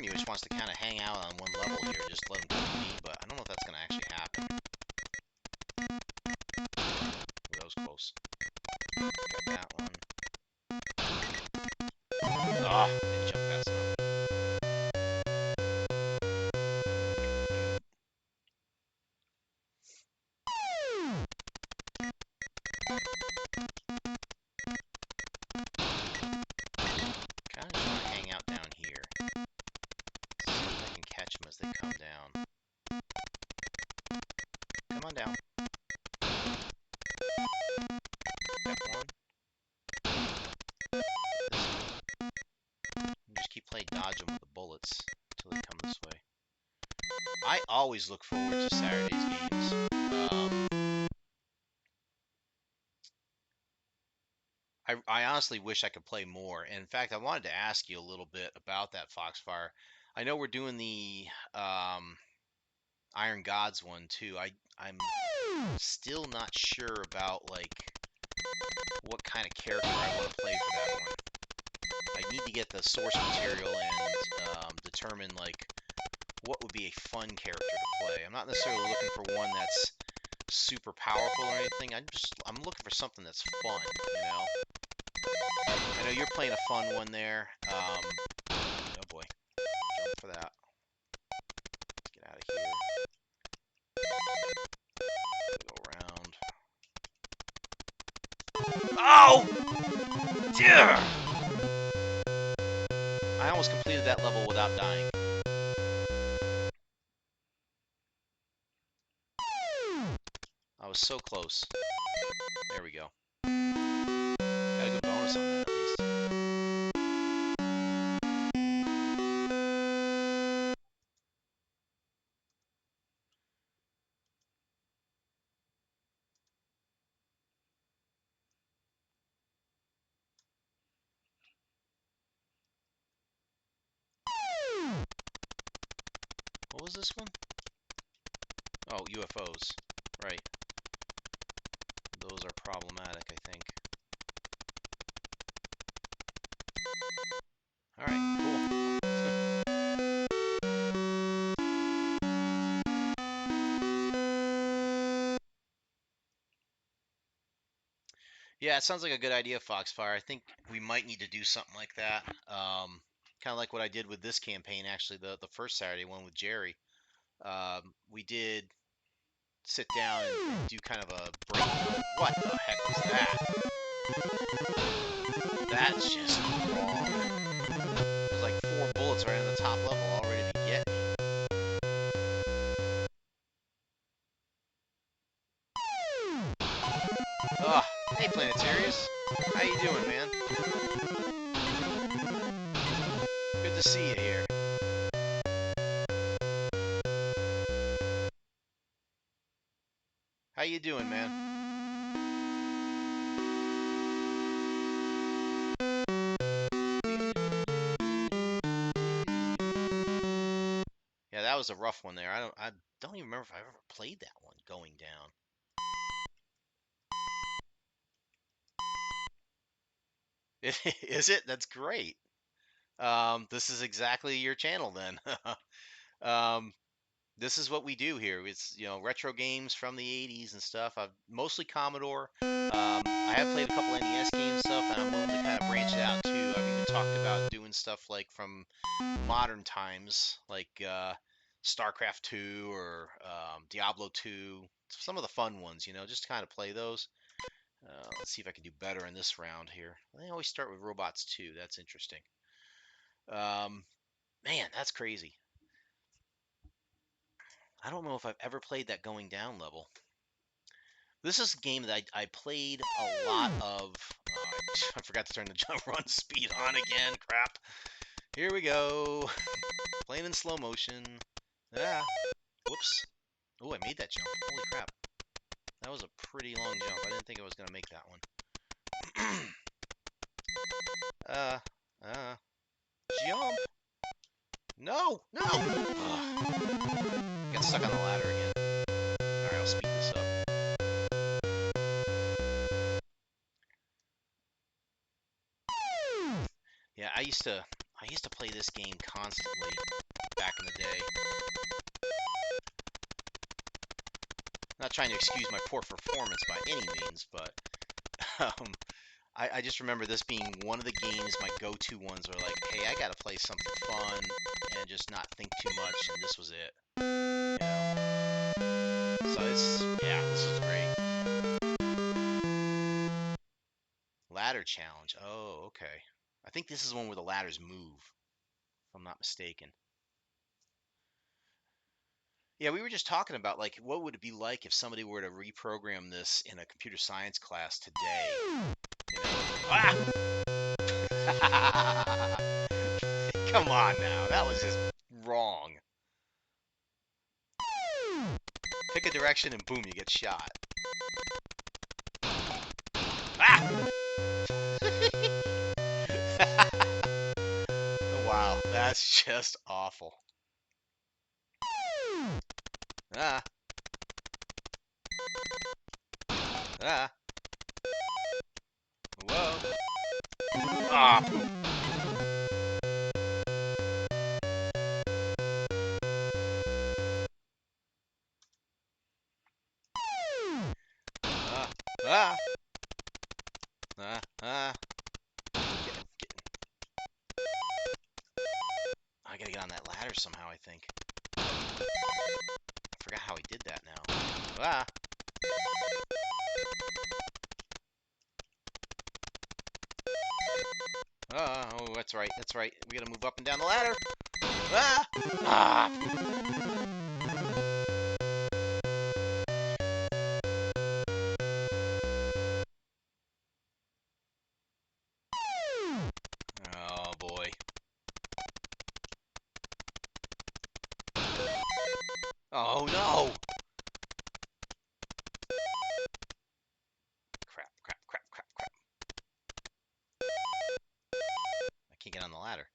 of me just wants to kind of hang out on one level here, just let him come to me, but I don't know if that's going to actually happen. Ooh, that was close. Got that one. Ah, didn't jump fast enough. Kind of just want to hang out down here. See if I can catch them as they come down. Come on down. Got one. This one. And just keep playing dodge them with the bullets until they come this way. I always look forward to Saturday's games. I honestly wish I could play more. And in fact, I wanted to ask you a little bit about that Foxfire. I know we're doing the Iron Gods one too. I'm still not sure about like what kind of character I want to play for that one. I need to get the source material and determine like what would be a fun character to play. I'm not necessarily looking for one that's super powerful or anything. I'm looking for something that's fun, you know. I know you're playing a fun one there. Oh boy, jump for that. Let's get out of here. Go around. Oh, dear! I almost completed that level without dying. I was so close. There we go. Got a good bonus on that at least. What was this one? Oh, UFOs. Right. Those are problematic, I think. Alright, cool. Yeah, it sounds like a good idea, Foxfire. I think we might need to do something like that. Kind of like what I did with this campaign, actually, the first Saturday one with Jerry. We did sit down and do kind of a breakdown. What the heck was that? That's just wrong. There's like 4 bullets right on the top level all ready to get me. Ugh. Hey, Planetarius. How you doing, man? Good to see you here. How you doing, man? Yeah, that was a rough one there. I don't even remember if I ever played that one going down. Is it? That's great. This is exactly your channel then. um, this is what we do here. It's, you know, retro games from the 80s and stuff. I've mostly Commodore. I have played a couple NES games stuff, and I'm willing to kind of branch it out too. I've even talked about doing stuff like from modern times, like StarCraft 2 or Diablo 2. Some of the fun ones, you know, just to kind of play those. Let's see if I can do better in this round here. I always start with robots too. That's interesting. Um, Man, that's crazy. I don't know if I've ever played that going down level. This is a game that I played a lot of. I forgot to turn the jump run speed on again. Crap. Here we go. Playing in slow motion. Ah. Whoops. Oh, I made that jump. Holy crap. That was a pretty long jump. I didn't think I was going to make that one. Jump. No, no. Ugh. Got stuck on the ladder again. Alright, I'll speed this up. Yeah, I I used to play this game constantly back in the day. Not trying to excuse my poor performance by any means, but I just remember this being one of the games, my go-to ones were like, hey, I gotta play something fun and just not think too much, and this was it. You know? So yeah, this was great. Ladder challenge. Oh, okay. I think this is one where the ladders move, if I'm not mistaken. Yeah, we were just talking about like what would it be like if somebody were to reprogram this in a computer science class today? You know? Ah! Come on now, that was just wrong. Pick a direction and boom, you get shot. Ah! Wow, that's just awful. Ah. Ah. Whoa. Ah, poop. Ah. Ah. Ah. Ah. I gotta get on that ladder somehow, I think. I forgot how he did that now. Ah. Oh, that's right. That's right. We gotta move up and down the ladder. Ah. Ah. Oh boy. Oh no. Crap, crap, crap, crap, crap. I can't get on the ladder.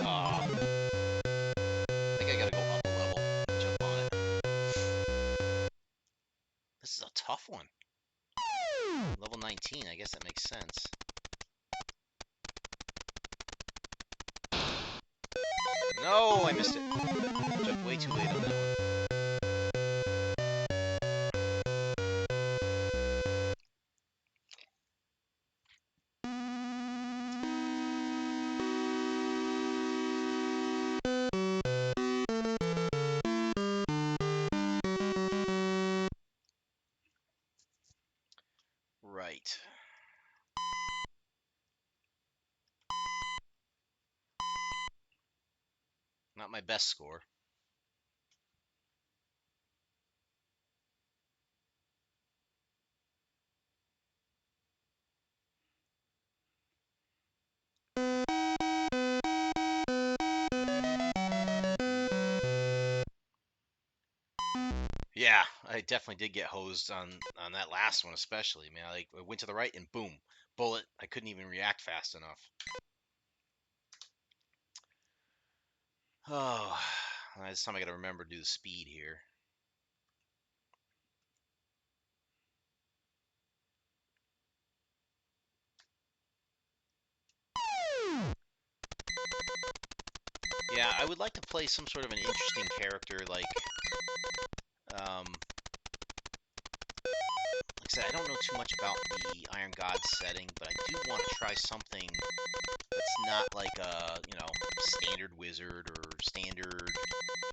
Oh. I think I gotta go up a level and jump on it. This is a tough one. Level 19, I guess that makes sense. No, I missed it. Jumped way too late on that one. Right. Not my best score. Yeah, I definitely did get hosed on that last one, especially. Man, I went to the right and boom, bullet. I couldn't even react fast enough. Oh, this time I got to remember to do the speed here. Yeah, I would like to play some sort of an interesting character, like I said, I don't know too much about the Iron God setting, but I do want to try something that's not like a, standard wizard or standard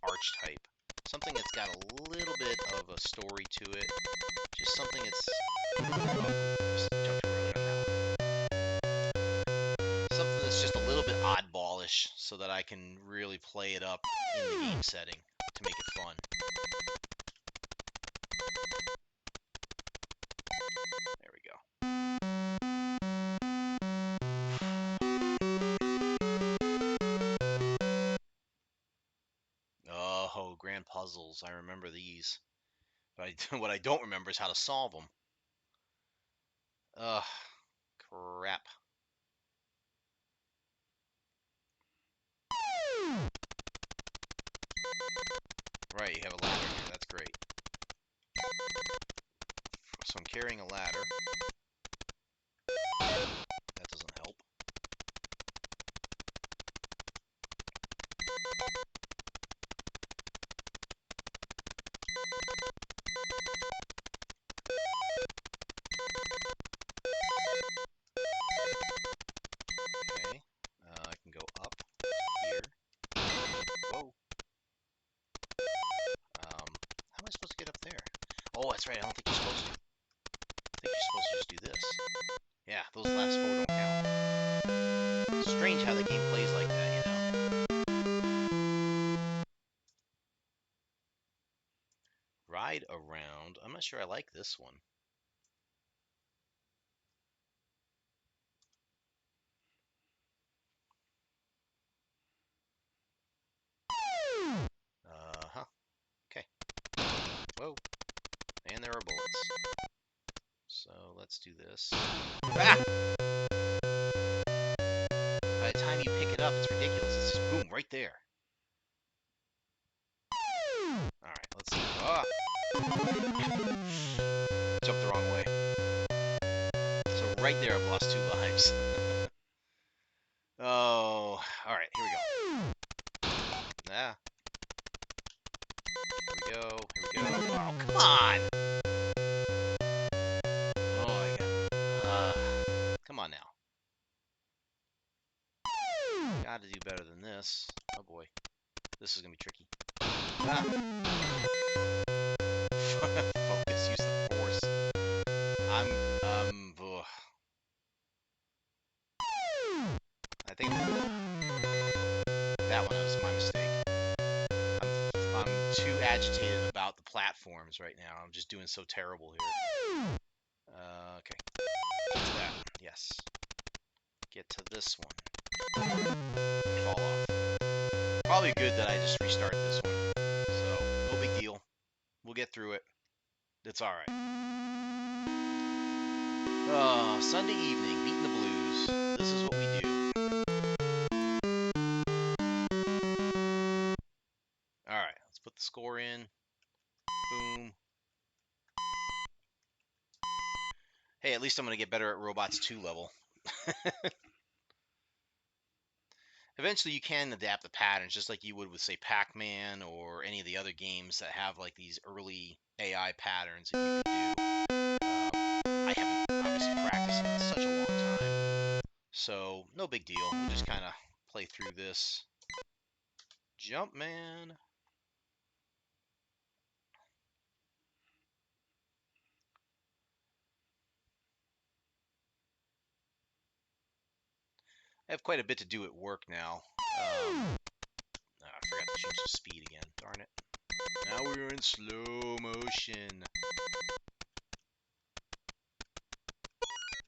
archetype. Something that's got a little bit of a story to it. Just something that's just jumped too early on that one. Something that's just a little bit oddballish so that I can really play it up in the game setting to make it fun. There we go. Oh, grand puzzles. I remember these. But what I don't remember is how to solve them. Ugh, crap. Right, you have a ladder here. That's great. So I'm carrying a ladder. That's that's right. I don't think you're supposed to. I think you're supposed to just do this. Yeah, those last 4 don't count. Strange how the game plays like that, you know? Ride around. I'm not sure I like this one. Uh-huh. Okay. Whoa. And there are bullets. So let's do this. Ah! By the time you pick it up, it's ridiculous. It's just boom, right there. Alright, let's see. Ah! Jumped the wrong way. So right there, I've lost 2 lives. Oh, alright, here we go. Ah. Here we go. Here we go. Oh, come on! Oh my god. Come on now. Gotta do better than this. Oh boy. This is gonna be tricky. Ah. Focus, use the force. Ugh. I think that one was my mistake. I'm too agitated about the platforms right now. I'm just doing so terrible here. Okay. Get to that. Yes. Get to this one. Fall off. Probably good that I just restart this one. So, no big deal. We'll get through it. It's alright. Oh, Sunday evening, beating the blues. This is what we do. Alright, let's put the score in. Boom. Hey, at least I'm going to get better at Robots 2 level. Eventually, you can adapt the patterns, just like you would with, say, Pac-Man or any of the other games that have like these early AI patterns that you can do. I haven't obviously practiced in such a long time, so no big deal. We'll just kind of play through this. Jumpman. I have quite a bit to do at work now. I forgot to change the speed again. Darn it. Now we're in slow motion.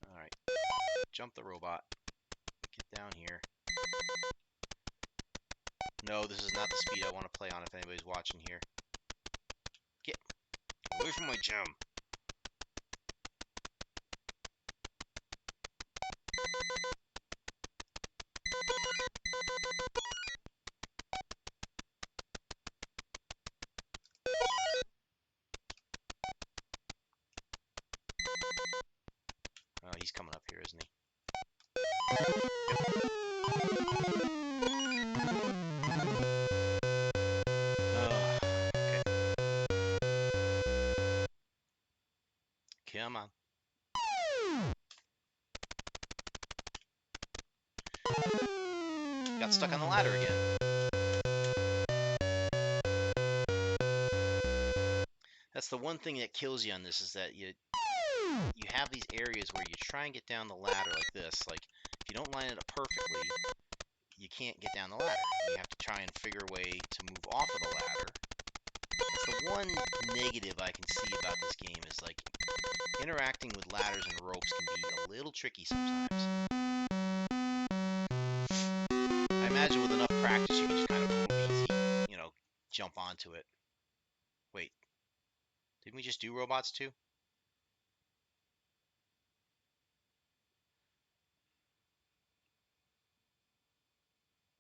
Alright. Jump the robot. Get down here. No, this is not the speed I want to play on if anybody's watching here. Get away from my gem. Oh, he's coming up here, isn't he? Okay. Come on. Got stuck on the ladder again. That's the one thing that kills you on this, is that you have these areas where you try and get down the ladder like this. Like, if you don't line it up perfectly, you can't get down the ladder. You have to try and figure a way to move off of the ladder. That's the one negative I can see about this game, is like interacting with ladders and ropes can be a little tricky sometimes. I imagine with enough practice you can just kind of move easy, you know, jump onto it. Wait, didn't we just do Robots 2?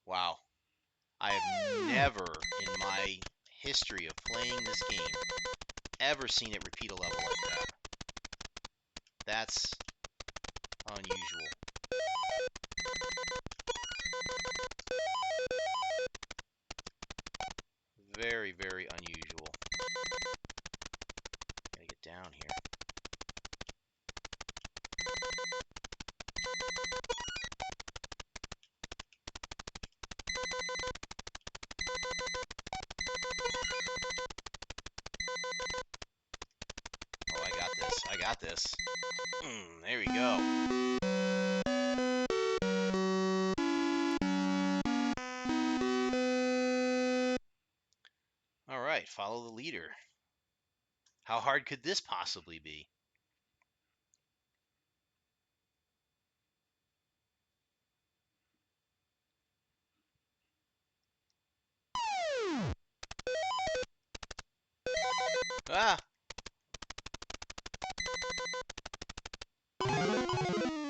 Wow. I have never in my history of playing this game ever seen it repeat a level like that. That's unusual. Very, very unusual. Gotta get down here. got this. There we go. All right, follow the leader. How hard could this possibly be? Ah!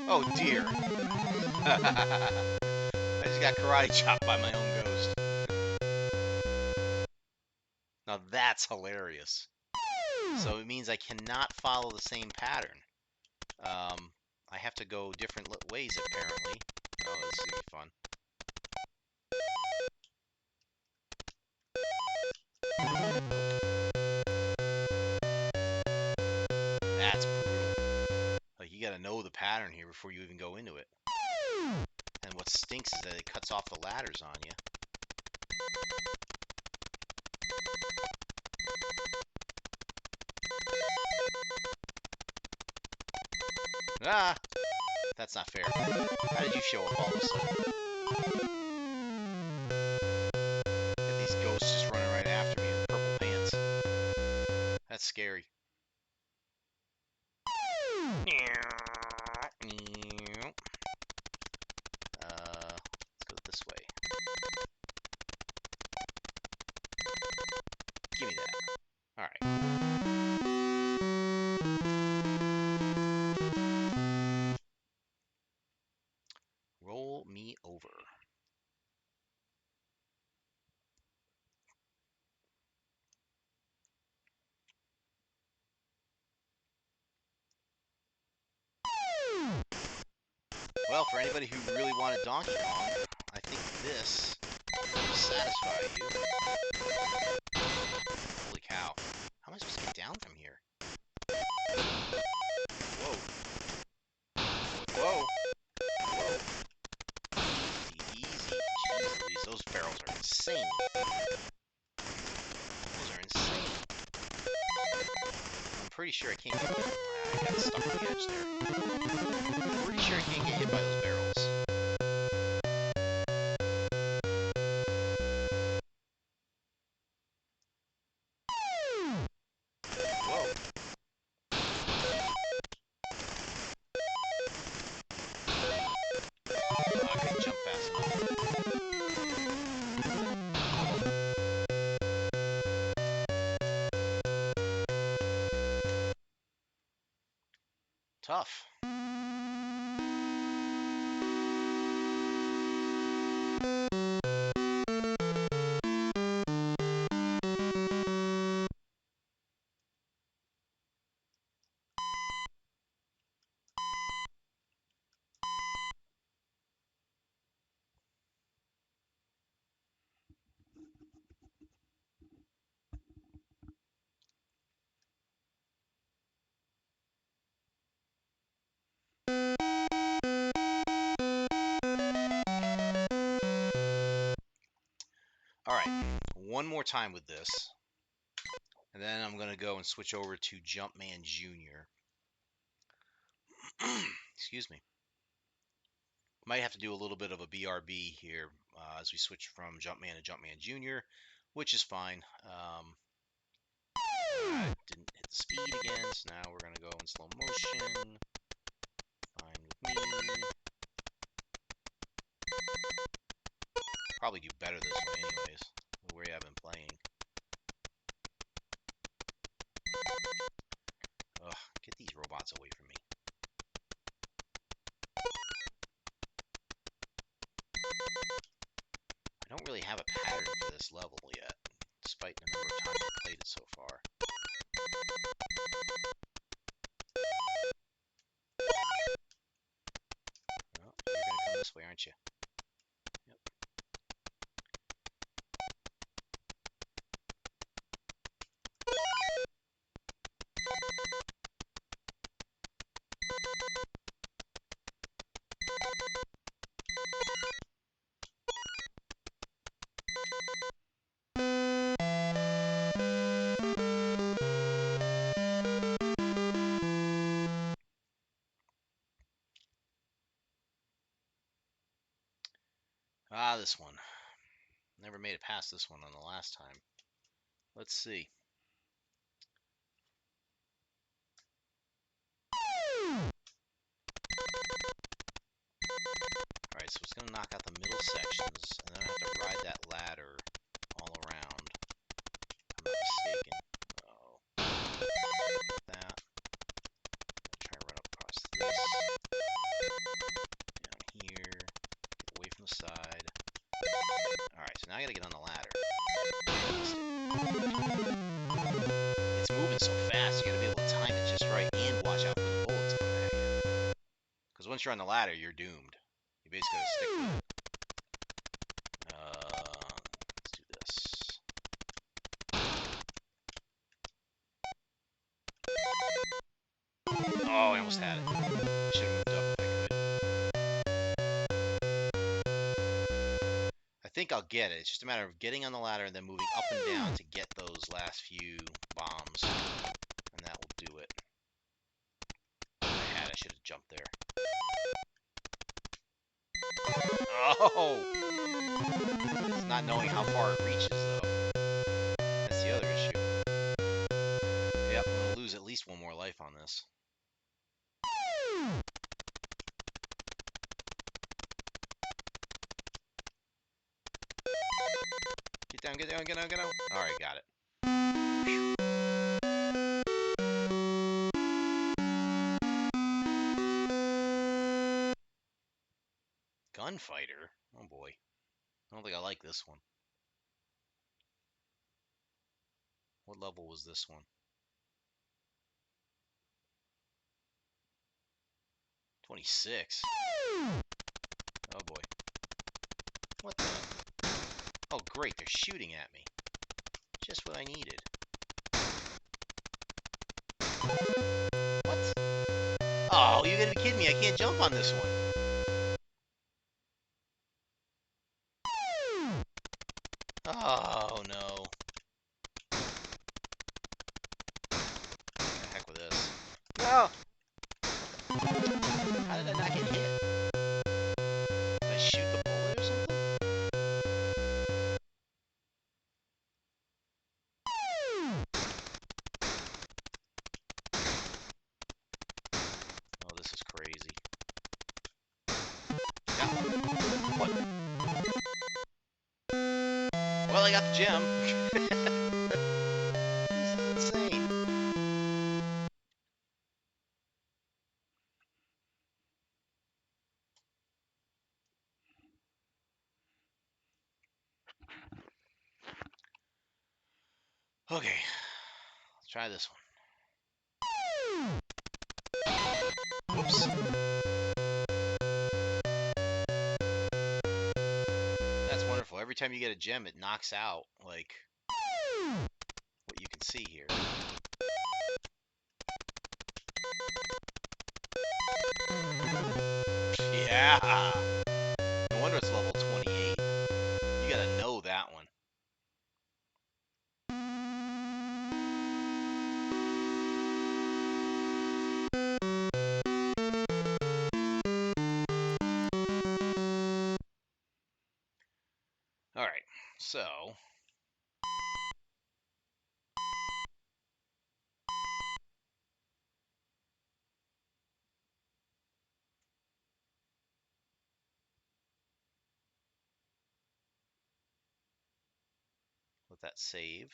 Oh dear. I just got karate chopped by my own ghost. Now that's hilarious. So it means I cannot follow the same pattern. I have to go different ways apparently. Oh, this is gonna be fun. That's brutal. Like, you gotta know the pattern here before you even go into it. And what stinks is that it cuts off the ladders on you. Ah! That's not fair. How did you show up all of a sudden? Got these ghosts just running right after me in purple pants. That's scary. Let's go this way. Give me that. Alright. Roll me over. Well, for anybody who really wanted Donkey Kong, I think this will satisfy you. Holy cow. How am I supposed to get down from here? Whoa. Whoa. Whoa. Easy. Jeez Louise, those barrels are insane. Those are insane. I'm pretty sure I can't get... I got stuck on the edge there. I'm pretty sure I can't get hit by those barrels. Whoa. Oh, I couldn't jump fast enough. Tough. Alright, one more time with this. And then I'm going to go and switch over to Jumpman Jr. Excuse me. Might have to do a little bit of a BRB here as we switch from Jumpman to Jumpman Jr., which is fine. I didn't hit the speed again, so now we're going to go in slow motion. Fine with me. Probably do better this way anyways, the way I've been playing. Ugh, get these robots away from me. I don't really have a pattern for this level yet, despite the number of times I've played it so far. Well, you're going to come this way, aren't you? Yep. Never made it past this one on the last time. Let's see. Alright, so it's going to knock out the middle sections, and then I have to ride that ladder all around. If I'm not mistaken. Oh. That. Try to run across this. Down here. Get away from the side. Alright, so now I gotta get on the ladder. It's moving so fast, you gotta be able to time it just right and watch out for the bullets coming at you. Because once you're on the ladder, you're doomed. You basically gotta stick with it. Let's do this. Oh, I almost had it. I should have moved up if I could. I think I'll get it. It's just a matter of getting on the ladder and then moving up and down to get those last few bombs. And that will do it. I should have jumped there. Oh! It's not knowing how far it reaches, though. That's the other issue. Yep, I'm going to lose at least one more life on this. Get down, get down, get down, get down. Alright, got it. Gunfighter? Oh boy. I don't think I like this one. What level was this one? 26. Oh boy. What the? Oh great, they're shooting at me. Just what I needed. What? Oh, you gotta be kidding me. I can't jump on this one. Oh no. The heck with this. No! How did I not get hit? Did I shoot the bullet or something? Oh, this is crazy. Yeah. What? Well, I got the gem. This is insane. Okay. Let's try this one. Whoops. That's wonderful. Every time you get a gem, it knocks out, like, what you can see here. Yeah! No wonder it's level 28. You gotta know that one. Alright, so... let that save.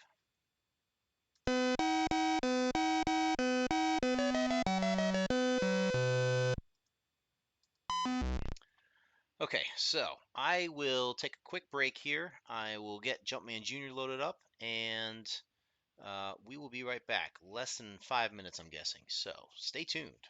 Okay, so I will take a quick break here. I will get Jumpman Jr. loaded up, and we will be right back. Less than 5 minutes, I'm guessing. So stay tuned.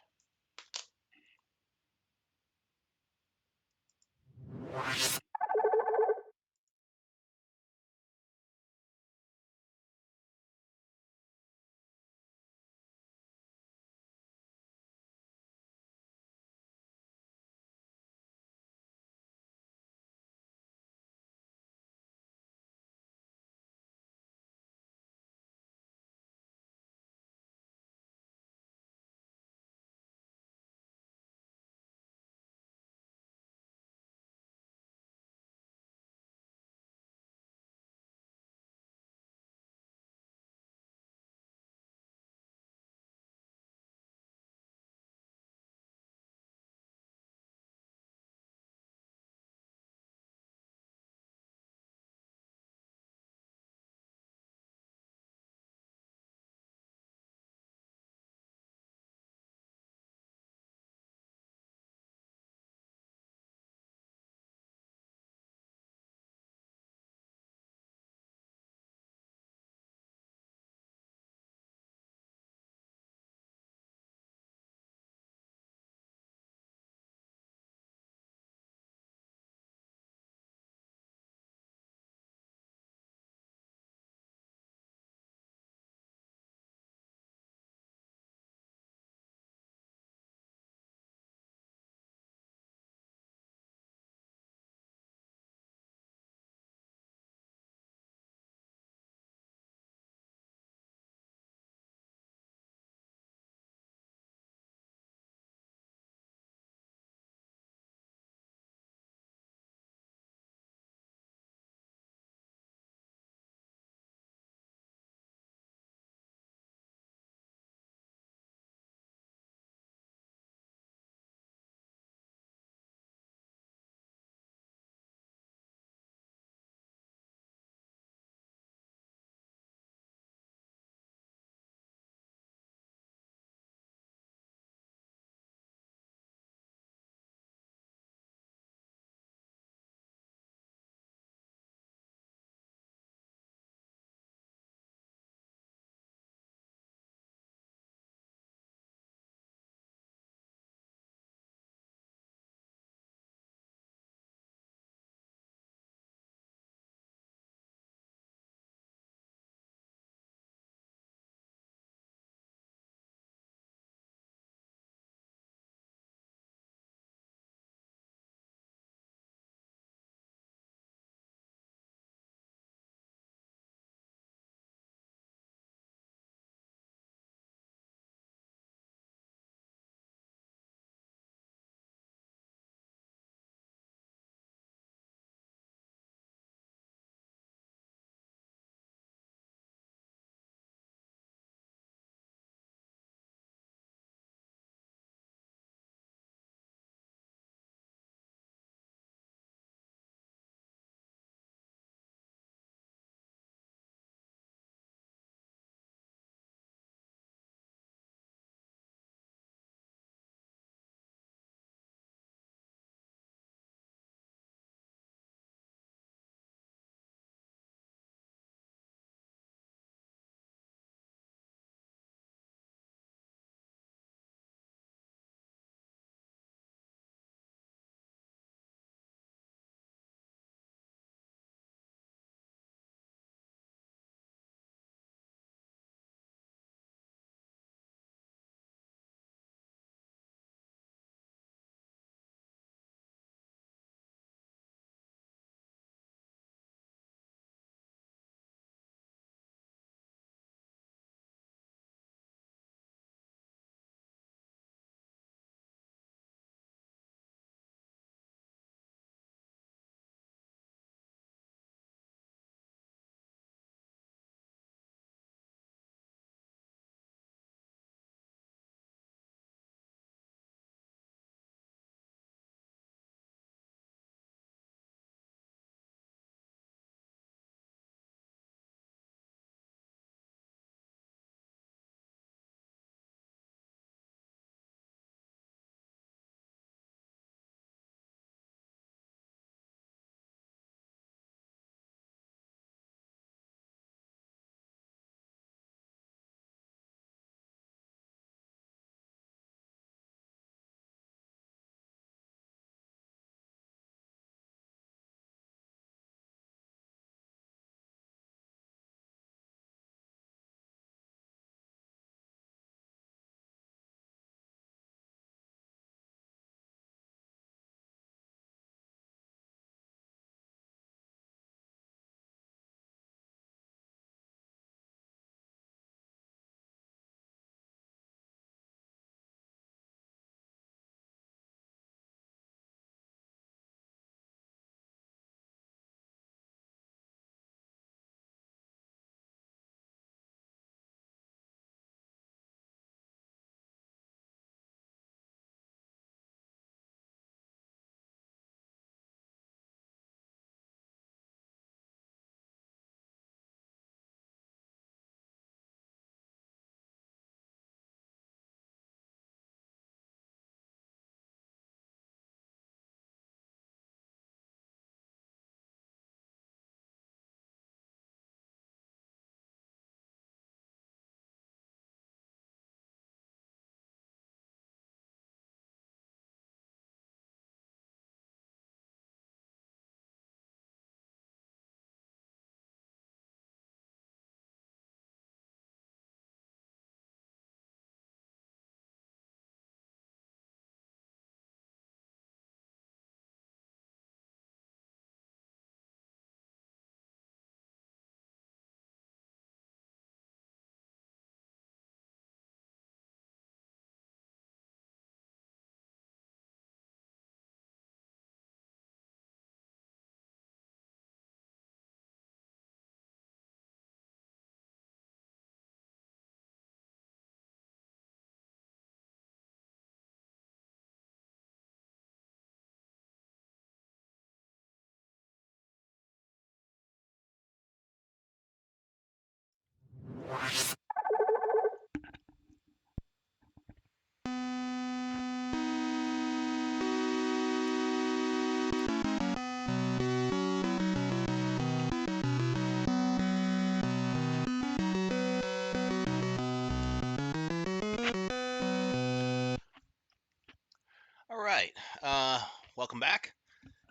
welcome back.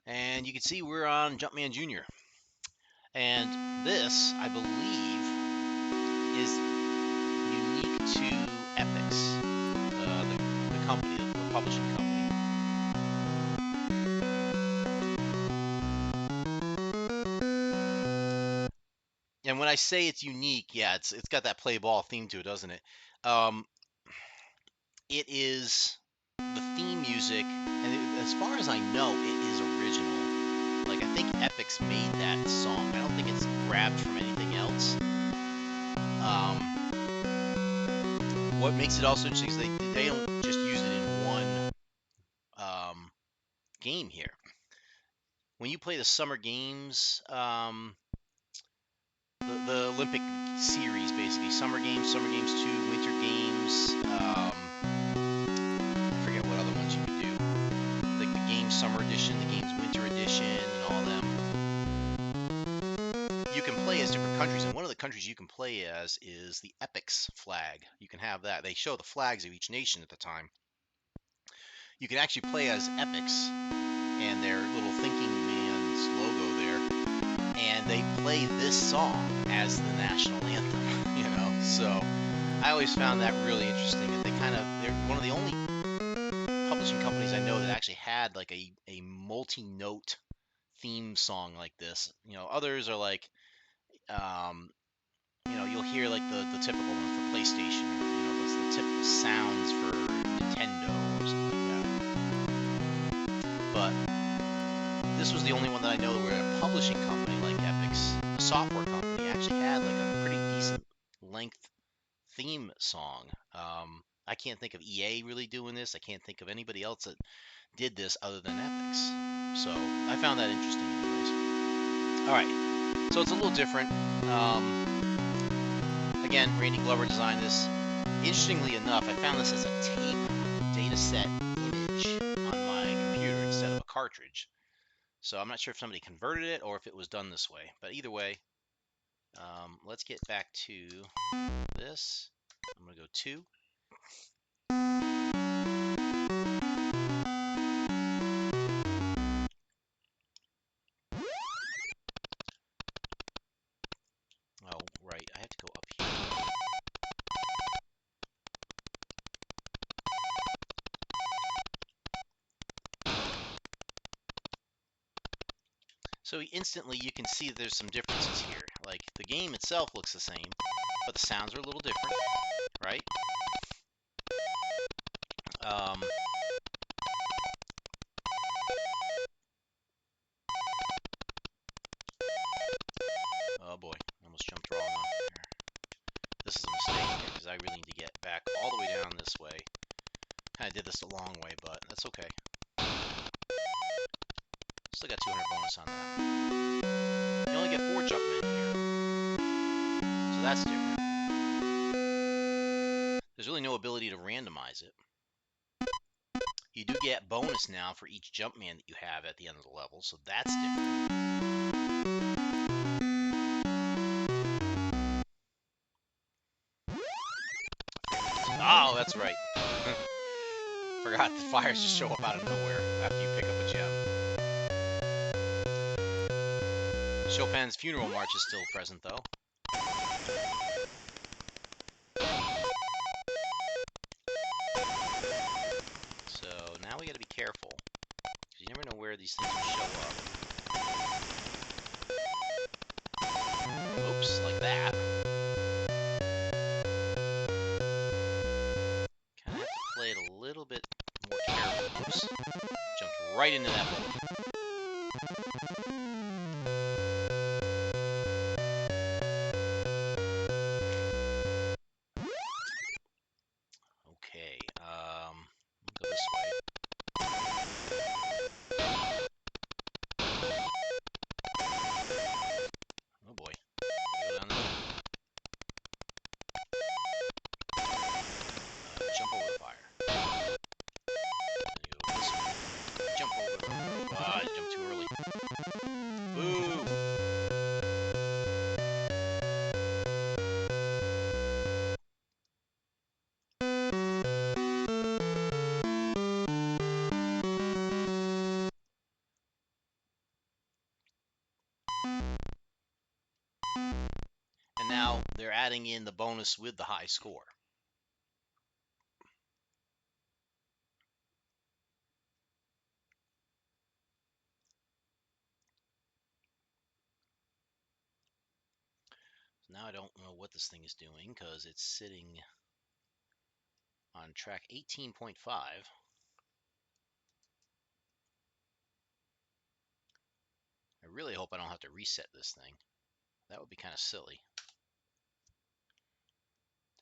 And you can see we're on Jumpman Jr. And this, I believe, is unique to Epyx, the company, the publishing company. And when I say it's unique, yeah, it's got that play ball theme to it, doesn't it? It is the theme music, and as far as I know, it is original. Like, I think Epyx made that song. I don't think it's grabbed from anything else. What makes it also interesting is they don't just use it in one game here. When you play the Summer Games, the Olympic series, basically, Summer Games 2, Winter Games, I forget what other ones you can do. Like the Games Summer Edition, the Games Winter Edition, and all them. You can play as different countries, and one of the countries you can play as is the Epyx flag. You can have that. They show the flags of each nation at the time. You can actually play as Epyx and their little thinking man's logo there, and they play this song as the national anthem, you know. So I always found that really interesting. That they're one of the only publishing companies I know that actually had like a multi-note theme song like this. You know, others are like, you know, you'll hear like the typical one for PlayStation, or, you know, the typical sounds for Nintendo or something like that. But this was the only one that I know where a publishing company like Epyx, a software company, actually had like a pretty decent length theme song. I can't think of EA really doing this. I can't think of anybody else that did this other than Epyx. So I found that interesting anyways. All right, so it's a little different. Again, Randy Glover designed this. Interestingly enough, I found this as a tape data set image on my computer instead of a cartridge. So I'm not sure if somebody converted it or if it was done this way. But either way, let's get back to this. I'm going to go 2. Oh, right. I have to go up here. So instantly you can see there's some differences here. Like the game itself looks the same, but the sounds are a little different, right? Oh boy, I almost jumped wrong off there. This is a mistake because I really need to get back all the way down this way. Kind of did this the long way, but that's okay. Still got 200 bonus on that. You only get 4 Jumpmen here, so that's different. There's really no ability to randomize it. You do get bonus now for each Jumpman that you have at the end of the level, so that's different. Oh, that's right. Forgot the fires just show up out of nowhere after you pick up a gem. Chopin's Funeral March is still present, though. So now we got to be careful, because you never know where these things will show up. Oops, like that. Kind of have to play it a little bit more careful. Oops. Jumped right into that hole. Okay, go this way. Oh boy, go down there. Jump over the fire. Go this way. Jump over the they're adding in the bonus with the high score. Now I don't know what this thing is doing because it's sitting on track 18.5. I really hope I don't have to reset this thing. That would be kind of silly.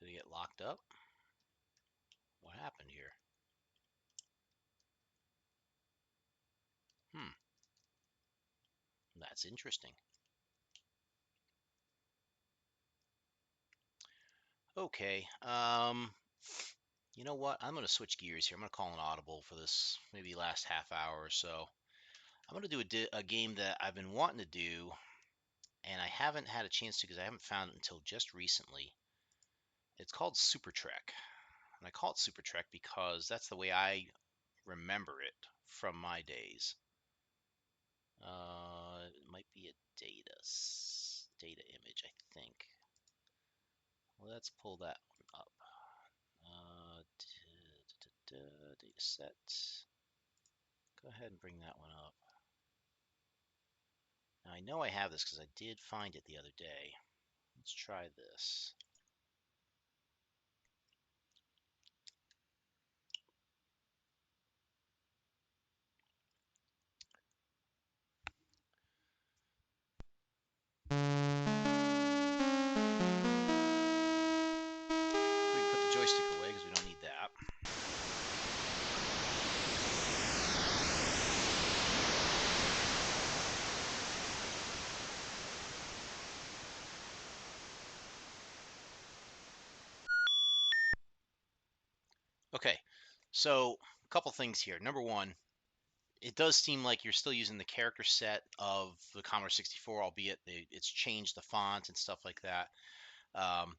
Did it get locked up? What happened here? That's interesting. Okay, you know what? I'm going to switch gears here. I'm going to call an audible for this maybe last half hour or so. I'm going to do a game that I've been wanting to do, and I haven't had a chance to because I haven't found it until just recently. It's called Super Trek, and I call it Super Trek because that's the way I remember it from my days. It might be a data image, I think. Let's pull that one up. Data set. Go ahead and bring that one up. Now I know I have this because I did find it the other day. Let's try this. We can put the joystick away because we don't need that. Okay, so a couple things here. Number one, it does seem like you're still using the character set of the Commodore 64, albeit it's changed the font and stuff like that.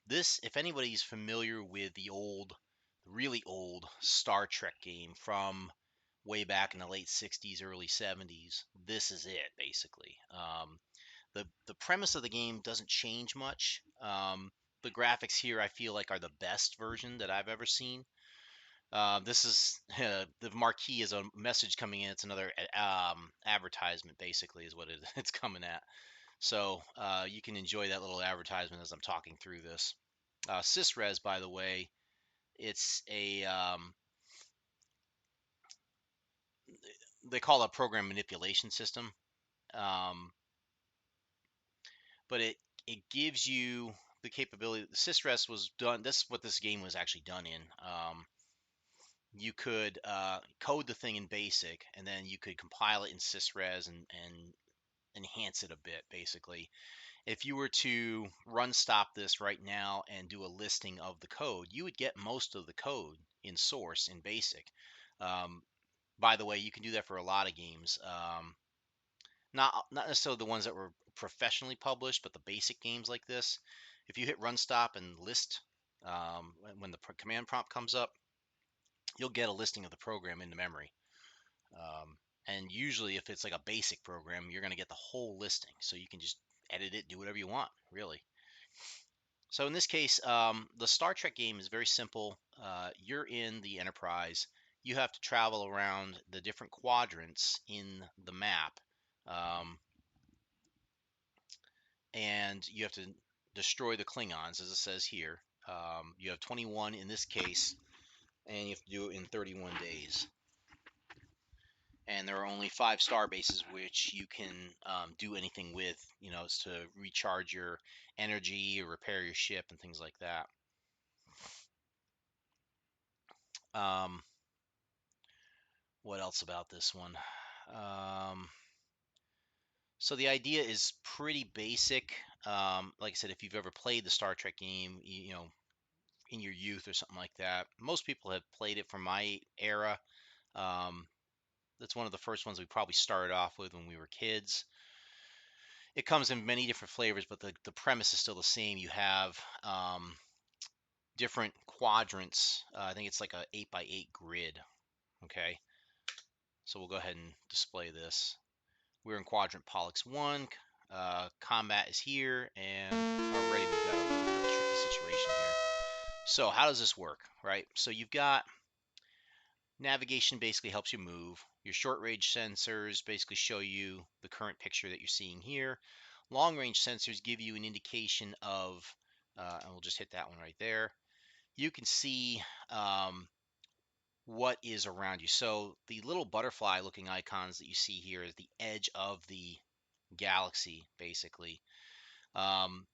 This, if anybody's familiar with the old, really old Star Trek game from way back in the late 60s, early 70s, this is it basically. The premise of the game doesn't change much. The graphics here I feel like are the best version that I've ever seen. This is the marquee is a message coming in. It's another advertisement, basically, is what it's coming at. So you can enjoy that little advertisement as I'm talking through this. Sysres, by the way, it's a they call it a program manipulation system, um, but it gives you the capability. Sysres was done. This is what this game was actually done in. You could code the thing in BASIC, and then you could compile it in Sysres and enhance it a bit, basically. If you were to run stop this right now and do a listing of the code, you would get most of the code in source in BASIC. Um, by the way, you can do that for a lot of games. Not necessarily the ones that were professionally published, but the basic games like this. If you hit run stop and list when the command prompt comes up, you'll get a listing of the program in the memory. Um, and usually, if it's like a basic program, you're going to get the whole listing, so you can just edit it, do whatever you want, really. So in this case, the Star Trek game is very simple. You're in the Enterprise. You have to travel around the different quadrants in the map, um, and you have to destroy the Klingons, as it says here. You have 21 in this case, and you have to do it in 31 days. And there are only 5 star bases which you can do anything with. It's to recharge your energy or repair your ship and things like that. Um, what else about this one? Um, so the idea is pretty basic. Like I said, if you've ever played the Star Trek game, in your youth or something like that, most people have played it from my era. Um, that's one of the first ones we probably started off with when we were kids. It comes in many different flavors, but the premise is still the same. You have different quadrants. I think it's like a 8x8 grid. Okay, so we'll go ahead and display this. We're in quadrant Pollux 1. Combat is here, and already we've got a little bit of So how does this work, right? So you've got navigation basically helps you move. Your short range sensors basically show you the current picture that you're seeing here. Long range sensors give you an indication of, and we'll just hit that one right there. You can see what is around you. So the little butterfly looking icons that you see here is the edge of the galaxy, basically. Um,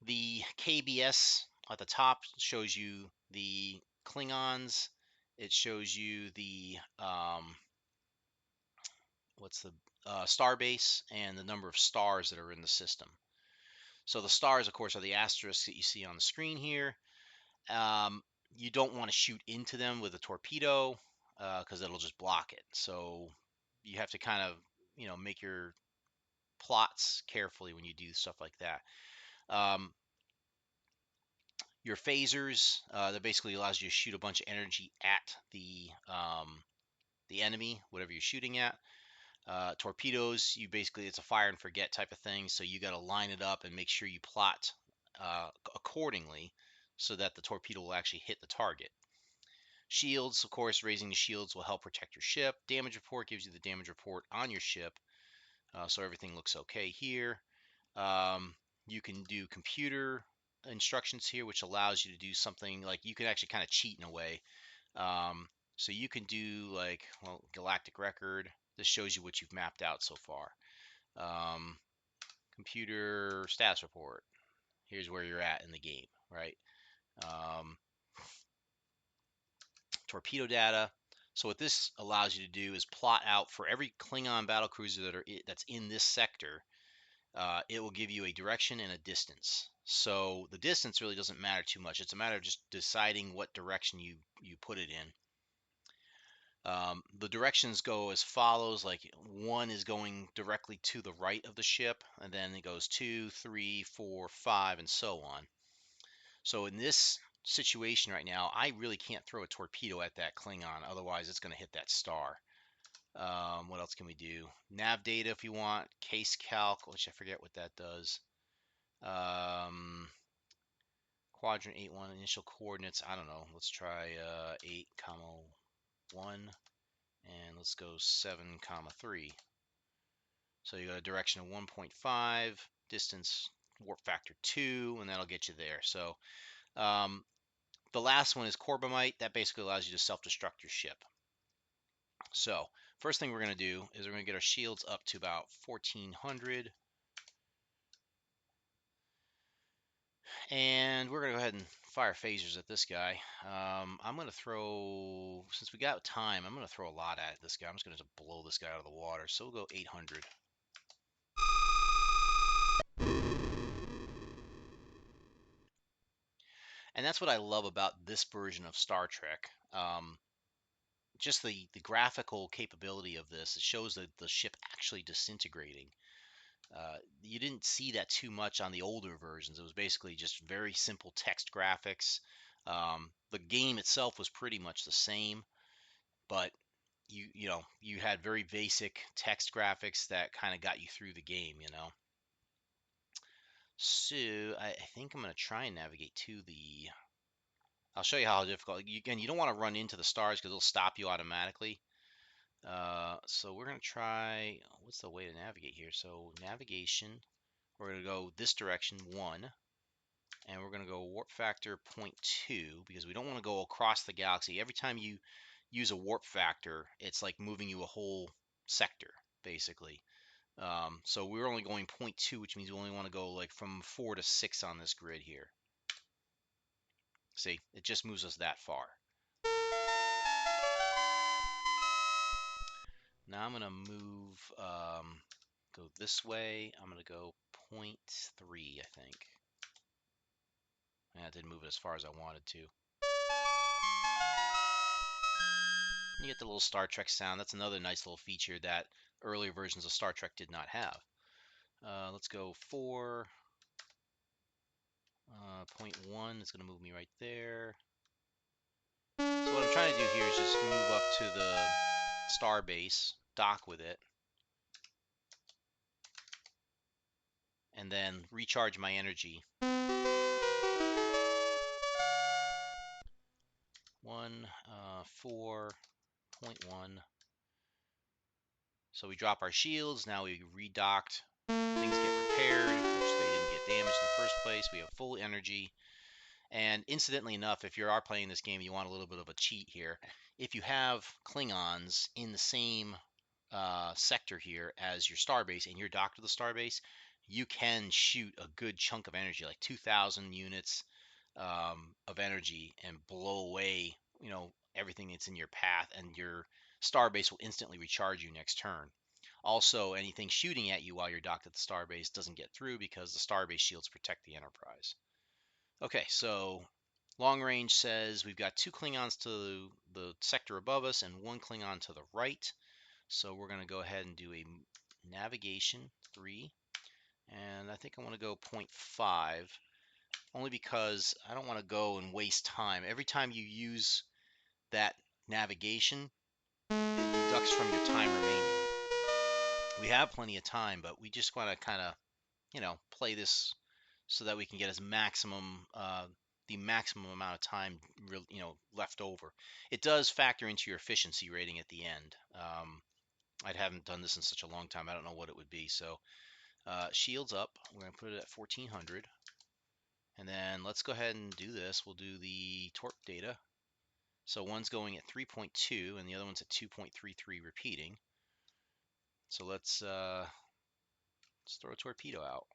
the KBS at the top shows you the Klingons. It shows you the what's the star base and the number of stars that are in the system. So the stars, of course, are the asterisks that you see on the screen here. Um, you don't want to shoot into them with a torpedo because it'll just block it. So you have to kind of, make your plots carefully when you do stuff like that. Um, your phasers, that basically allows you to shoot a bunch of energy at the enemy, whatever you're shooting at. Torpedoes, you basically it's a fire and forget type of thing, so you got to line it up and make sure you plot accordingly so that the torpedo will actually hit the target. Shields, of course, raising the shields will help protect your ship. Damage report gives you the damage report on your ship, so everything looks okay here. Um, you can do computer instructions here, which allows you to do something like you can actually kind of cheat in a way. Um, so you can do like, well, galactic record. This shows you what you've mapped out so far. Um, computer status report. Here's where you're at in the game, right? Um, torpedo data. So what this allows you to do is plot out for every Klingon battlecruiser that's in this sector. It will give you a direction and a distance. So the distance really doesn't matter too much. It's a matter of just deciding what direction you put it in. The directions go as follows, like one is going directly to the right of the ship, and then it goes 2, 3, 4, 5, and so on. So in this situation right now, I really can't throw a torpedo at that Klingon, otherwise it's going to hit that star. What else can we do? Nav data if you want, case calc, which I forget what that does. Quadrant 8-1 initial coordinates, I don't know. Let's try 8, comma 1. And let's go 7, comma 3. So you got a direction of 1.5, distance warp factor 2, and that'll get you there. So the last one is Corbomite. That basically allows you to self-destruct your ship. So first thing we're going to do is we're going to get our shields up to about 1400. And we're going to go ahead and fire phasers at this guy. I'm going to throw, since we got time, I'm going to throw a lot at this guy. I'm just going to blow this guy out of the water. So we'll go 800. And that's what I love about this version of Star Trek. Just the graphical capability of this. It shows the ship actually disintegrating. You didn't see that too much on the older versions. It was basically just very simple text graphics. The game itself was pretty much the same, but you had very basic text graphics that kind of got you through the game. So I think I'm gonna try and navigate to the. I'll show you how difficult. Again, you don't want to run into the stars because it'll stop you automatically. So we're gonna try. What's the way to navigate here? So navigation. We're gonna go this direction 1, and we're gonna go warp factor 0.2 because we don't want to go across the galaxy. Every time you use a warp factor, it's like moving you a whole sector basically. So we're only going 0.2, which means we only want to go like from 4 to 6 on this grid here. See, it just moves us that far. Now I'm going to move, go this way. I'm going to go 0.3, I think. And that didn't move it as far as I wanted to. You get the little Star Trek sound. That's another nice little feature that earlier versions of Star Trek did not have. Let's go 4, 0.1. It's going to move me right there. So what I'm trying to do here is just move up to the star base, dock with it, and then recharge my energy 4.1. So we drop our shields. Now we redocked. Things get repaired, which they didn't get damaged in the first place. We have full energy. And incidentally enough, if you are playing this game, you want a little bit of a cheat here. If you have Klingons in the same sector here as your starbase and you're docked to the starbase, you can shoot a good chunk of energy, like 2,000 units of energy, and blow away, everything that's in your path, and your starbase will instantly recharge you next turn. Also, anything shooting at you while you're docked at the starbase doesn't get through because the starbase shields protect the Enterprise. Okay, so long range says we've got 2 Klingons to the sector above us and 1 Klingon to the right. So we're going to go ahead and do a navigation 3. And I think I want to go 0.5, only because I don't want to go and waste time. Every time you use that navigation, it deducts from your time remaining. We have plenty of time, but we just want to kind of, play this so that we can get the maximum amount of time, left over. It does factor into your efficiency rating at the end. I haven't done this in such a long time. I don't know what it would be. So shields up. We're going to put it at 1400. And then let's go ahead and do this. We'll do the torque data. So one's going at 3.2 and the other one's at 2.33 repeating. So let's throw a torpedo out.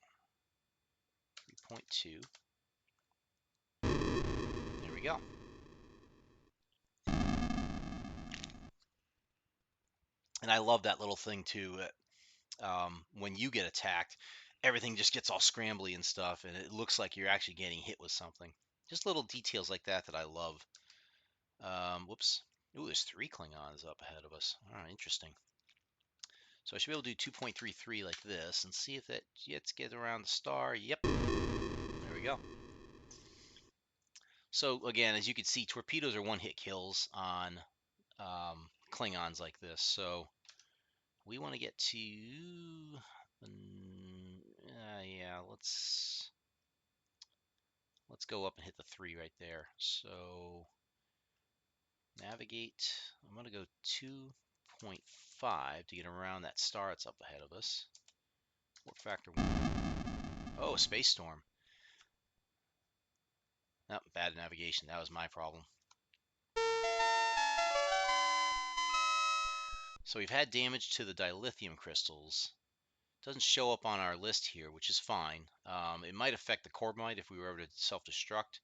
3.2. There we go. And I love that little thing too. When you get attacked, everything just gets all scrambly and stuff, and it looks like you're actually getting hit with something. Just little details like that I love. Whoops. Ooh, there's 3 Klingons up ahead of us. All right, interesting. So I should be able to do 2.33 like this and see if that gets around the star. Yep. There we go. So again, as you can see, torpedoes are one-hit kills on Klingons like this. So we want to get to yeah, let's go up and hit the 3 right there. So navigate. I'm going to go 2.5 to get around that star that's up ahead of us. Warp factor 1. Oh, space storm. Oh, bad navigation. That was my problem. So we've had damage to the dilithium crystals. Doesn't show up on our list here, which is fine. It might affect the Corbomite if we were ever to self-destruct.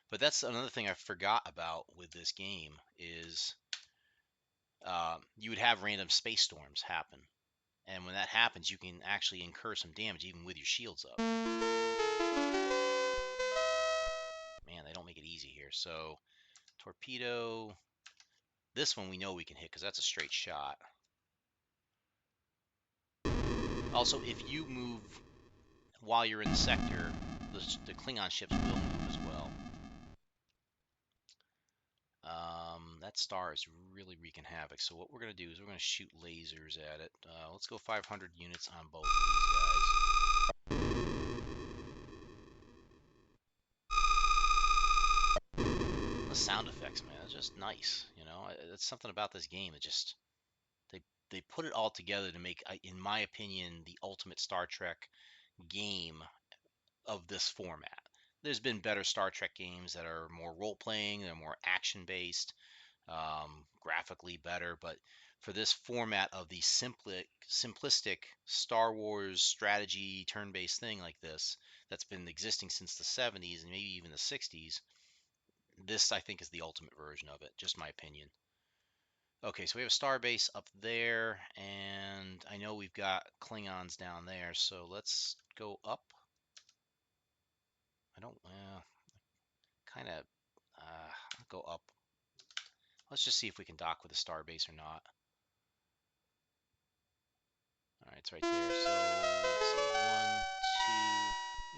But that's another thing I forgot about with this game is you would have random space storms happen. And when that happens, you can actually incur some damage even with your shields up. Man, they don't make it easy here. So torpedo. This one we know we can hit because that's a straight shot. Also, if you move while you're in the sector, the Klingon ships will move as well. That star is really wreaking havoc. So what we're going to do is we're going to shoot lasers at it. Let's go 500 units on both of these guys. The sound effects, man, it's just nice. It's something about this game. It just they put it all together to make, in my opinion, the ultimate Star Trek game of this format. There's been better Star Trek games that are more role-playing, they're more action-based, graphically better, but for this format of the simplistic Star Wars strategy turn-based thing like this that's been existing since the 70s and maybe even the 60s, this I think is the ultimate version of it, just my opinion. Okay, so we have a star base up there, and I know we've got Klingons down there, so let's go up. I don't, kind of go up. Let's just see if we can dock with a star base or not. All right, it's right there. So let's see, 1,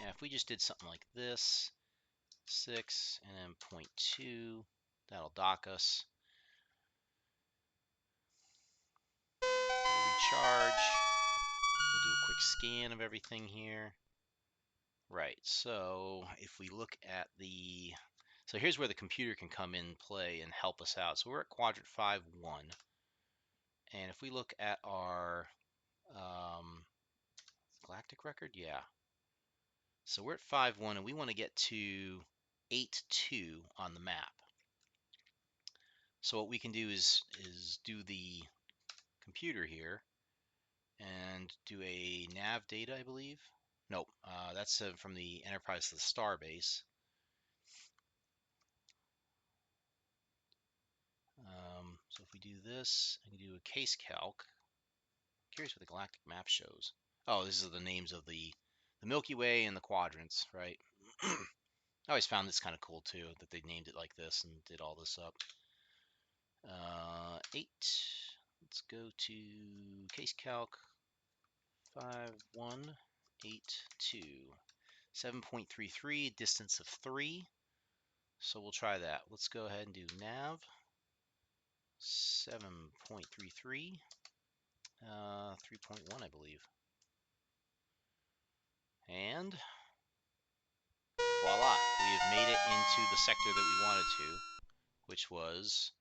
2. Yeah, if we just did something like this, 6, and then 0.2, that'll dock us. We'll recharge. We'll do a quick scan of everything here. Right, so if we look at the So here's where the computer can come in play and help us out. So we're at quadrant 5-1. And if we look at our galactic record, yeah. So we're at 5-1 and we want to get to 8-2 on the map. So what we can do is do the computer here and do a nav data, I believe. Nope, that's from the Enterprise to the Starbase. So if we do this, I can do a case calc. Curious what the galactic map shows. Oh, these are the names of the Milky Way and the quadrants, right? I always found this kind of cool too, that they named it like this and did all this up. 8. Let's go to case calc 5182. 7.33, distance of 3. So we'll try that. Let's go ahead and do nav 7.33, 3.1, I believe. And voila, we have made it into the sector that we wanted to, which was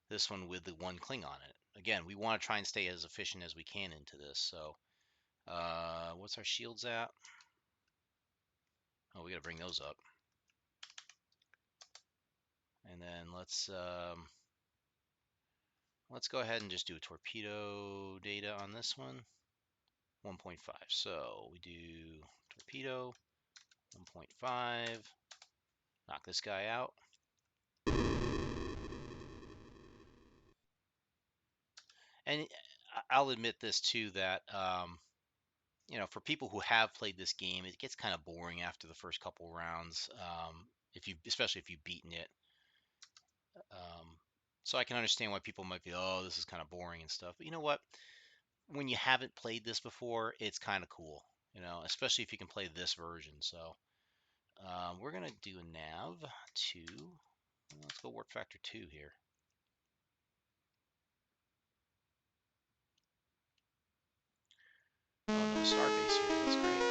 this one with the one Klingon in it. Again, we want to try and stay as efficient as we can into this. So, what's our shields at? Oh, we got to bring those up. And then let's go ahead and just do a torpedo data on this one. 1.5. So we do torpedo 1.5. Knock this guy out. And I'll admit this too, that for people who have played this game, it gets kind of boring after the first couple rounds. Especially if you've beaten it. So I can understand why people might be, oh, this is kind of boring and stuff. But you know what? When you haven't played this before, it's kind of cool. Especially if you can play this version. So we're gonna do a nav 2. Let's go warp factor 2 here. Oh, no starbase here. That's great.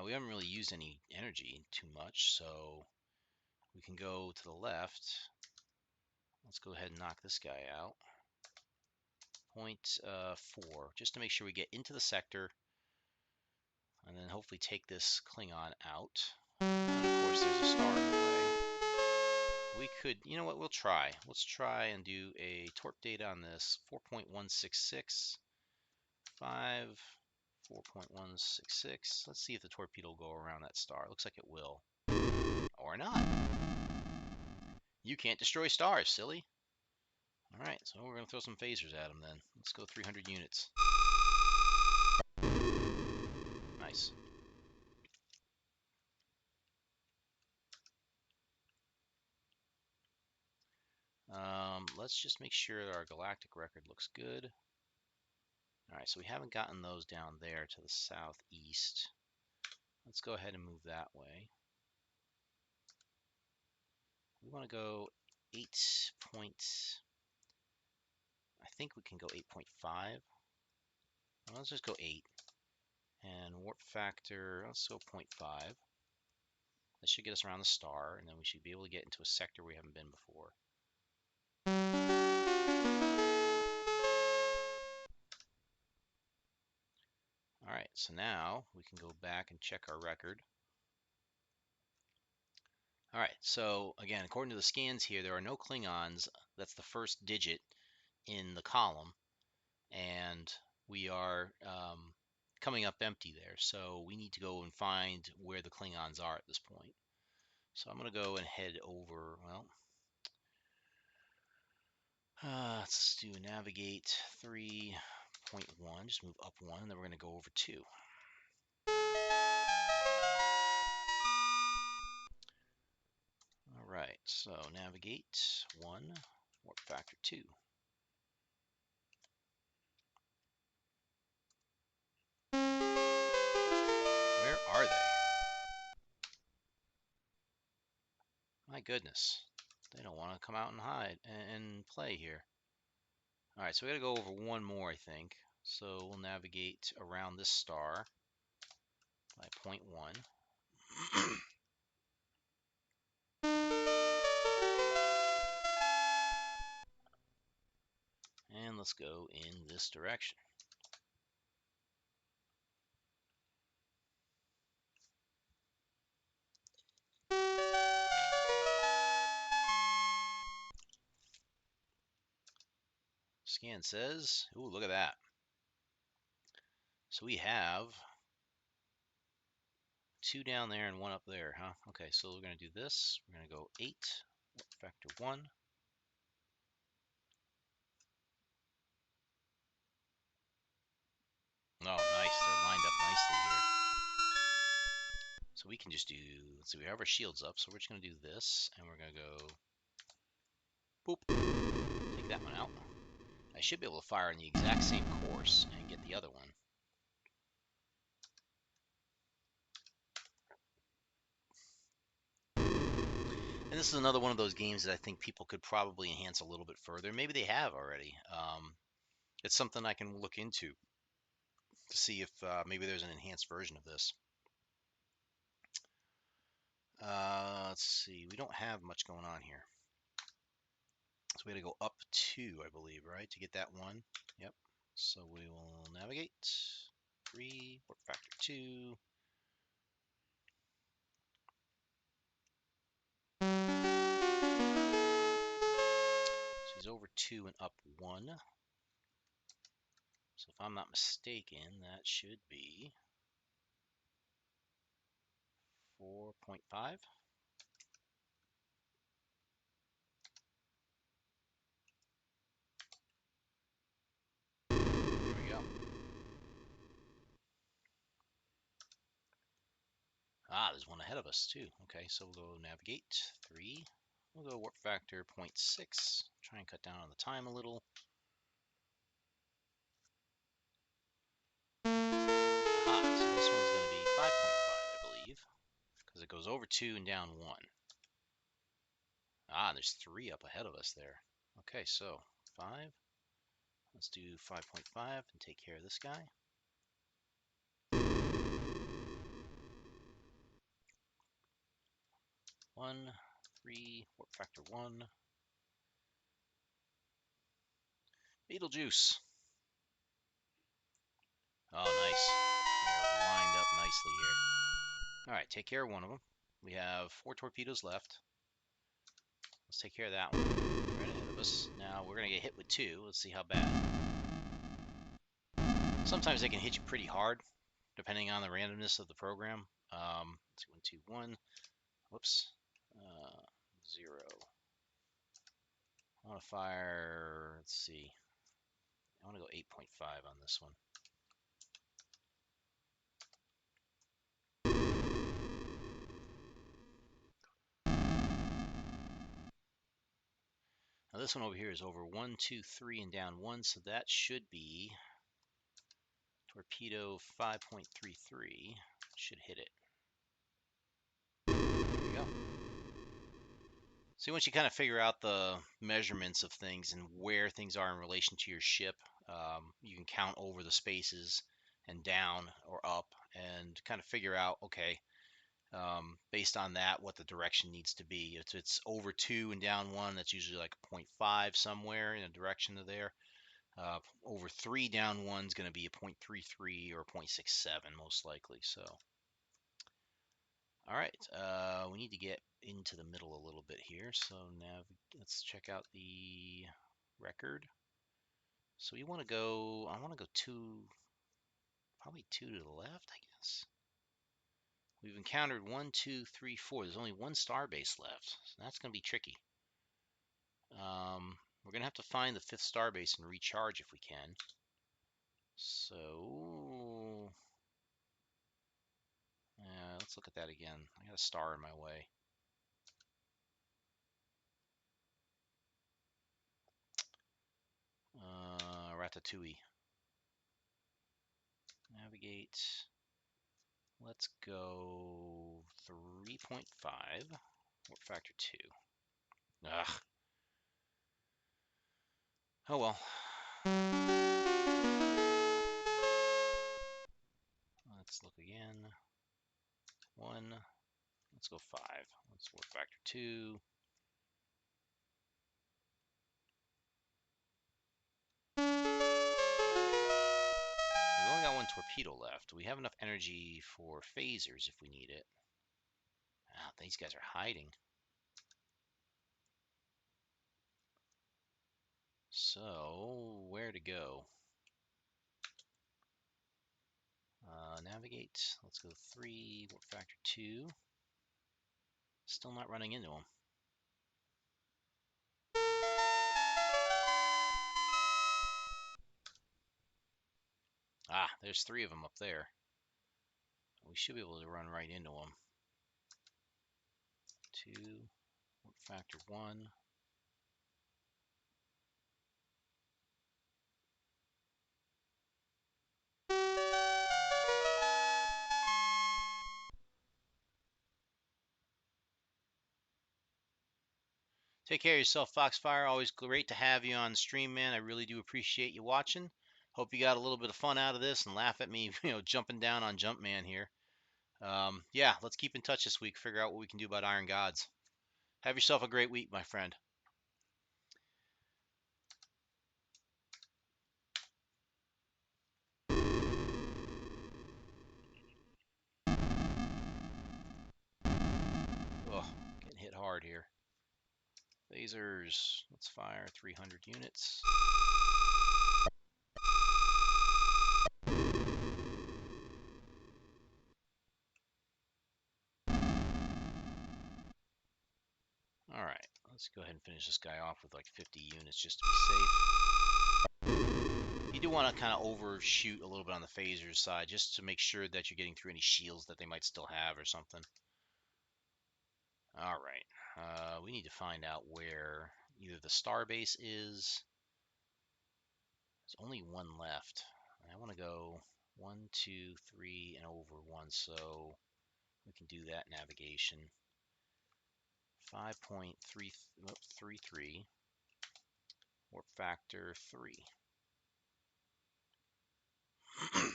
We haven't really used any energy too much, so we can go to the left. Let's go ahead and knock this guy out. 0.4, just to make sure we get into the sector, and then hopefully take this Klingon out. And of course, there's a star in the way. We could, you know what, we'll try. Let's try and do a torp data on this. 4.166, 5, 4.166. Let's see if the torpedo will go around that star. Looks like it will. Or not. You can't destroy stars, silly. Alright, so we're going to throw some phasers at them then. Let's go 300 units. Nice. Let's just make sure that our galactic record looks good. Alright, so we haven't gotten those down there to the southeast. Let's go ahead and move that way. We want to go 8 point... I think we can go 8.5. Well, let's just go 8. And warp factor, let's go 0.5. That should get us around the star, and then we should be able to get into a sector we haven't been before. Alright, so now we can go back and check our record. Alright, so again, according to the scans here, there are no Klingons. That's the first digit in the column, and we are coming up empty there. So we need to go and find where the Klingons are at this point. So I'm going to go and head over, well, let's do navigate 3.1, just move up 1, and then we're going to go over 2. All right, so navigate 1, warp factor 2. Where are they? My goodness, they don't want to come out and hide and play here. All right, so we got to go over one more, I think. So we'll navigate around this star by 0.1. let's go in this direction. Scan says, ooh, look at that. So we have 2 down there and 1 up there, huh? Okay, so we're going to do this. We're going to go 8, factor 1. Oh, nice. They're lined up nicely here. So we can just do, let's see, we have our shields up, so we're just going to do this, and we're going to go, boop, take that one out. I should be able to fire in the exact same course and get the other one. And this is another one of those games that I think people could probably enhance a little bit further. Maybe they have already. It's something I can look into to see if maybe there's an enhanced version of this. Let's see. We don't have much going on here. So we got to go up 2, I believe, right, to get that 1. Yep. So we will navigate. 3, warp factor 2. So he's over 2 and up 1. So if I'm not mistaken, that should be 4.5. There we go. Ah, there's one ahead of us too. Okay, so we'll go navigate 3. We'll go warp factor 0.6. Try and cut down on the time a little. Ah, so this one's going to be 5.5, I believe, because it goes over 2 and down 1. Ah, there's 3 up ahead of us there. Okay, so 5. Let's do 5.5 and take care of this guy. 1, 3, warp factor 1. Beetlejuice. Oh, nice. They're lined up nicely here. All right, take care of one of them. We have 4 torpedoes left. Let's take care of that one. Right ahead of us. Now we're going to get hit with 2. Let's see how bad. Sometimes they can hit you pretty hard, depending on the randomness of the program. Let's see, 1, 2, 1. Whoops. 0. I want to fire, let's see. I want to go 8.5 on this one. Now this one over here is over 1, 2, 3, and down 1, so that should be torpedo 5.33. Should hit it. There we go. See, once you kind of figure out the measurements of things and where things are in relation to your ship, you can count over the spaces and down or up and kind of figure out, okay, based on that, what the direction needs to be. If it's over 2 and down 1, that's usually like a 0.5 somewhere in a direction of there. Over 3 down 1 is going to be a 0.33 or 0.67 most likely. So, all right, we need to get into the middle a little bit here. So now let's check out the record. So you want to go, I want to go 2, probably 2 to the left, I guess. We've encountered 1, 2, 3, 4. There's only 1 star base left, so that's going to be tricky. We're going to have to find the 5th star base and recharge if we can. So, yeah, let's look at that again. I got a star in my way. Ratatouille. Navigate. Let's go 3.5. Warp factor 2. Ugh. Oh well. Let's look again. 1. Let's go 5. Let's warp factor 2. torpedo left. We have enough energy for phasers if we need it. Ah, these guys are hiding. So, where to go? Navigate. Let's go 3, warp factor 2. Still not running into them. Ah, there's 3 of them up there. We should be able to run right into them. 2, warp factor 1. Take care of yourself, Foxfire. Always great to have you on the stream, man. I really do appreciate you watching. Hope you got a little bit of fun out of this and laugh at me, jumping down on Jumpman here. Yeah, let's keep in touch this week. Figure out what we can do about Iron Gods. Have yourself a great week, my friend. Oh, getting hit hard here. Phasers. Let's fire 300 units. All right, let's go ahead and finish this guy off with like 50 units just to be safe. You do want to kind of overshoot a little bit on the phasers side just to make sure that you're getting through any shields that they might still have or something. All right, we need to find out where either the starbase is. There's only 1 left. I want to go 1, 2, 3, and over 1, so we can do that navigation. 5.33, warp factor 3.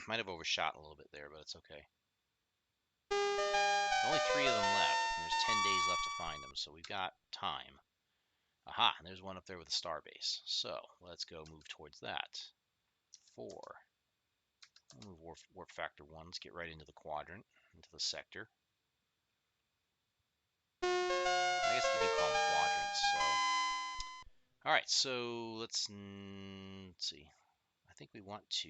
Might have overshot a little bit there, but it's okay. There's only 3 of them left, and there's 10 days left to find them, so we've got time. Aha, and there's one up there with a starbase. So let's go move towards that. 4. We'll move warp factor 1. Let's get right into the quadrant, into the sector. I guess they do call them quadrants, so. All right, so let's see. I think we want to,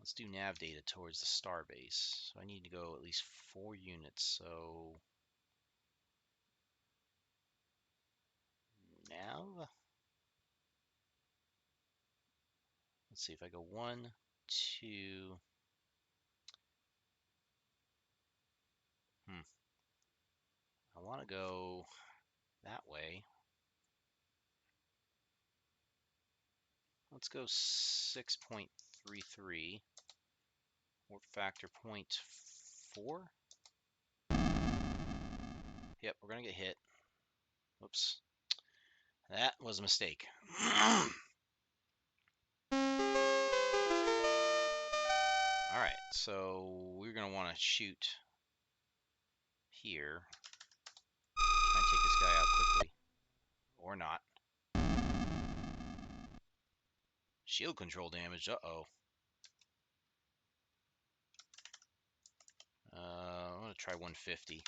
let's do nav data towards the starbase. So I need to go at least 4 units, so nav. Let's see if I go 1, 2. I want to go that way. Let's go 6.33. Warp factor 0.4. Yep, we're going to get hit. Whoops. That was a mistake. Alright, so we're going to want to shoot here. Try and take this guy out quickly. Or not. Shield control damage. Uh-oh. I'm going to try 150.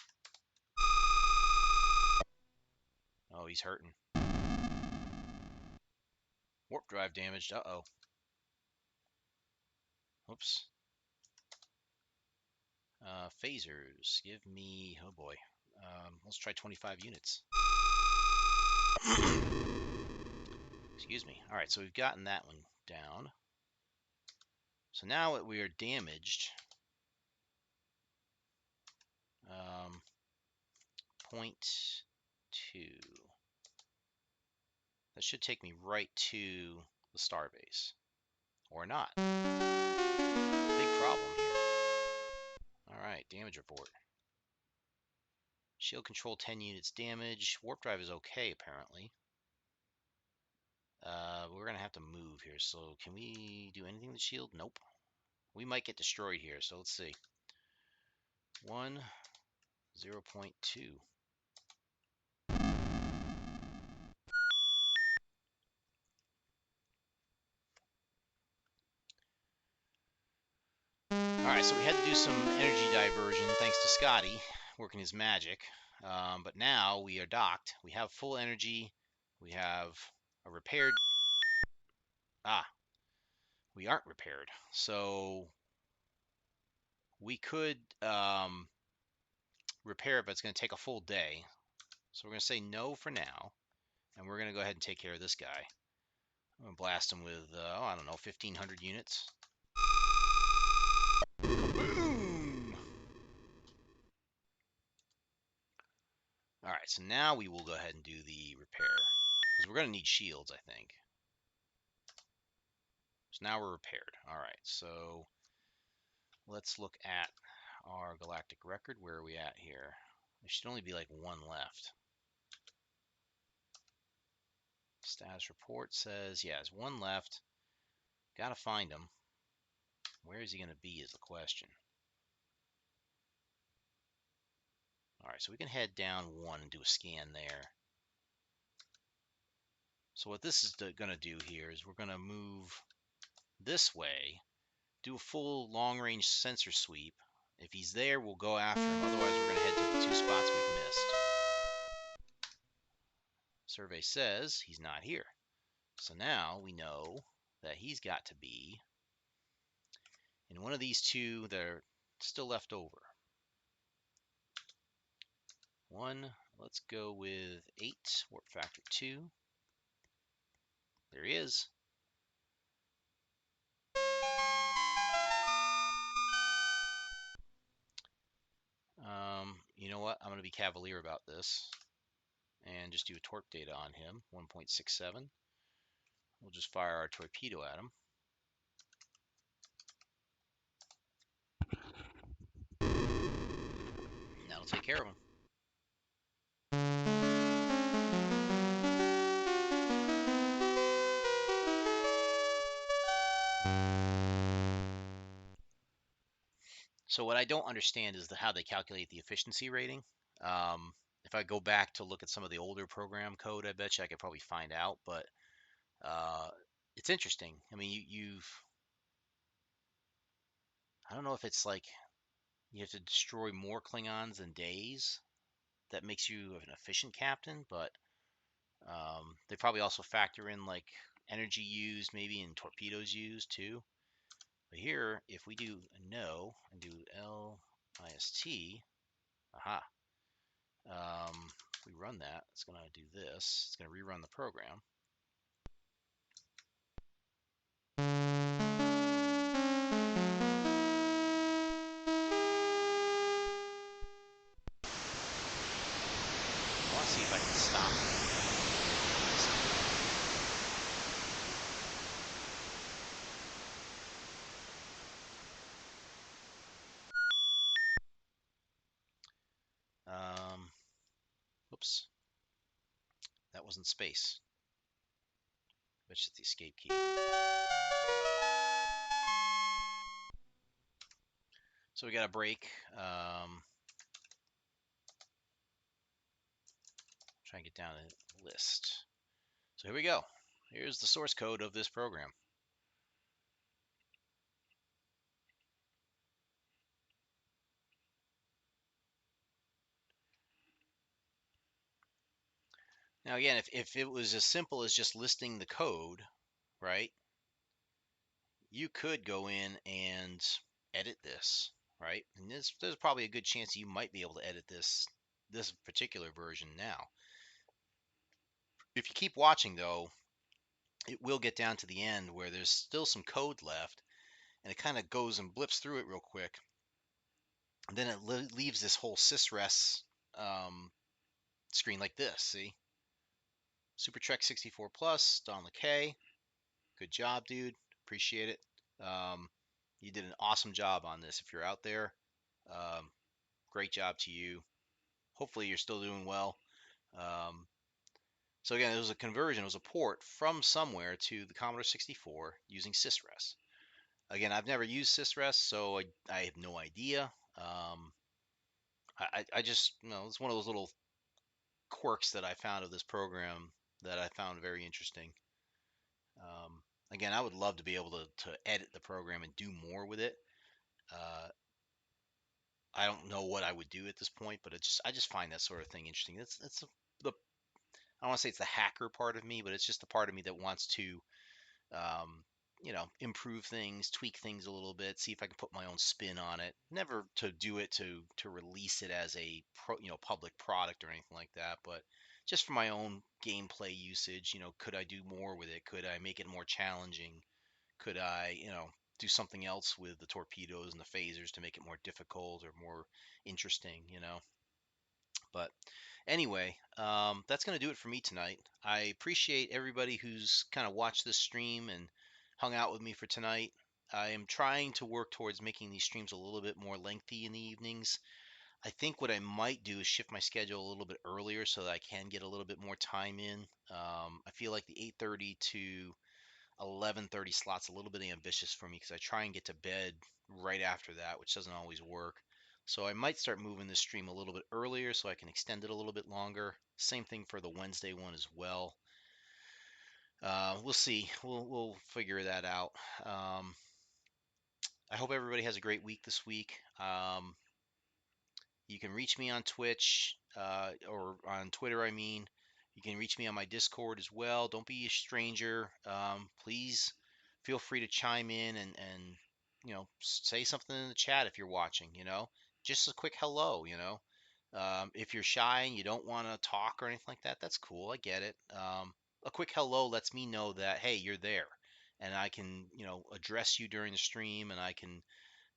Oh, he's hurting. Warp drive damaged. Uh-oh. Oops. Phasers. Give me... Oh, boy. Let's try 25 units. Excuse me. All right, so we've gotten that one down. So now we are damaged. 0.2. That should take me right to the starbase. Or not. Big problem here. All right, damage report. Shield control 10 units damage. Warp drive is okay, apparently. We're going to have to move here. So can we do anything with the shield? Nope. We might get destroyed here, so let's see. 1, 0.2. Alright, so we had to do some energy diversion thanks to Scotty working his magic. But now we are docked. We have full energy. We have a repaired. Ah, we aren't repaired. So we could repair it, but it's going to take a full day. So we're going to say no for now. And we're going to go ahead and take care of this guy. I'm going to blast him with, I don't know, 1,500 units. Boom! Alright, so now we will go ahead and do the repair. Because we're going to need shields, I think. So now we're repaired. Alright, so let's look at our galactic record. Where are we at here? There should only be like one left. Status report says, yeah, there's one left. Gotta find him. Where is he going to be is the question. Alright, so we can head down one and do a scan there. So what this is going to do here is we're going to move this way, do a full long-range sensor sweep. If he's there, we'll go after him. Otherwise, we're going to head to the 2 spots we've missed. Survey says he's not here. So now we know that he's got to be in one of these 2 that are still left over. One, let's go with 8, warp factor 2. There he is. You know what? I'm going to be cavalier about this and just do a torp data on him, 1.67. We'll just fire our torpedo at him. And that'll take care of him. So what I don't understand is how they calculate the efficiency rating. If I go back to look at some of the older program code, I bet you I could probably find out. But it's interesting. I mean, I don't know if it's like you have to destroy more Klingons in days that makes you an efficient captain, but they probably also factor in like energy used, maybe, and torpedoes used too. But here, if we do no and do LIST, aha, if we run that, it's going to do this. It's going to rerun the program. I want to see if I can stop it. Oops. That wasn't space. I bet you it's the escape key. So we got a break. Try and get down the list. So here we go. Here's the source code of this program. Now again, if it was as simple as just listing the code, right, you could go in and edit this, right? And there's probably a good chance you might be able to edit this particular version now. If you keep watching though, it will get down to the end where there's still some code left, and it kind of goes and blips through it real quick. And then it leaves this whole sysres screen like this. See, Super Trek 64 Plus, Don LeKay, good job, dude. Appreciate it. You did an awesome job on this. If you're out there, great job to you. Hopefully, you're still doing well. So again, it was a conversion. It was a port from somewhere to the Commodore 64 using sysres. Again, I've never used sysres, so I have no idea. I just, it's one of those little quirks that I found of this program that I found very interesting. Again, I would love to be able to edit the program and do more with it. I don't know what I would do at this point, but I just find that sort of thing interesting. It's the I don't want to say it's the hacker part of me, but it's just the part of me that wants to um, improve things, tweak things a little bit, see if I can put my own spin on it. Never to do it to release it as a public product or anything like that, but just for my own gameplay usage. Could I do more with it? Could I make it more challenging? Could I, do something else with the torpedoes and the phasers to make it more difficult or more interesting? But anyway, that's going to do it for me tonight. I appreciate everybody who's kind of watched this stream and hung out with me for tonight. I am trying to work towards making these streams a little bit more lengthy in the evenings. I think what I might do is shift my schedule a little bit earlier so that I can get a little bit more time in. I feel like the 8:30 to 11:30 slot's a little bit ambitious for me because I try and get to bed right after that, which doesn't always work. So I might start moving this stream a little bit earlier so I can extend it a little bit longer. Same thing for the Wednesday one as well. We'll see. We'll figure that out. Um, I hope everybody has a great week this week. You can reach me on Twitch or on Twitter, I mean. You can reach me on my Discord as well. Don't be a stranger. Please feel free to chime in and say something in the chat if you're watching. Just a quick hello. If you're shy and you don't want to talk or anything like that, that's cool. I get it. A quick hello lets me know that hey, you're there, and I can address you during the stream, and I can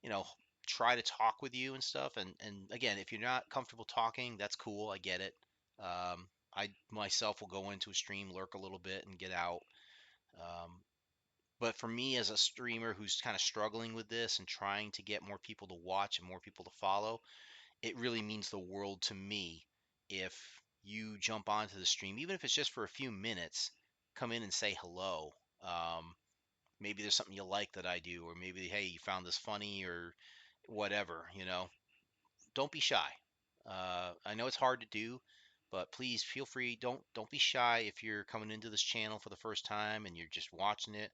you know, try to talk with you and stuff. And again, if you're not comfortable talking, that's cool. I get it. I myself will go into a stream, lurk a little bit, and get out. Um, but for me as a streamer who's kind of struggling with this and trying to get more people to watch and more people to follow, it really means the world to me if you jump onto the stream, even if it's just for a few minutes, come in and say hello. Maybe there's something you like that I do, or maybe, hey, you found this funny or whatever. Don't be shy. I know it's hard to do, but please feel free. Don't be shy if you're coming into this channel for the first time and you're just watching it.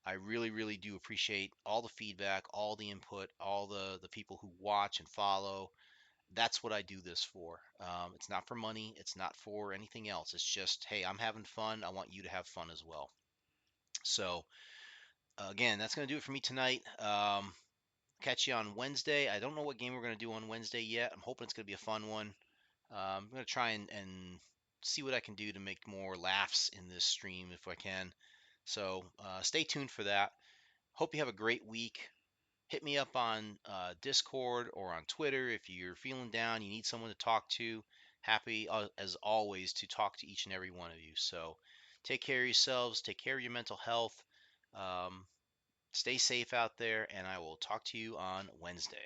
I really, really do appreciate all the feedback, all the input, all the people who watch and follow. That's what I do this for. It's not for money. It's not for anything else. It's just, hey, I'm having fun. I want you to have fun as well. So again, that's going to do it for me tonight. Catch you on Wednesday. I don't know what game we're going to do on Wednesday yet. I'm hoping it's going to be a fun one. I'm going to try and see what I can do to make more laughs in this stream if I can. So stay tuned for that. Hope you have a great week. Hit me up on Discord or on Twitter if you're feeling down, you need someone to talk to. Happy, as always, to talk to each and every one of you. So take care of yourselves, take care of your mental health. Um, Stay safe out there, and I will talk to you on Wednesday.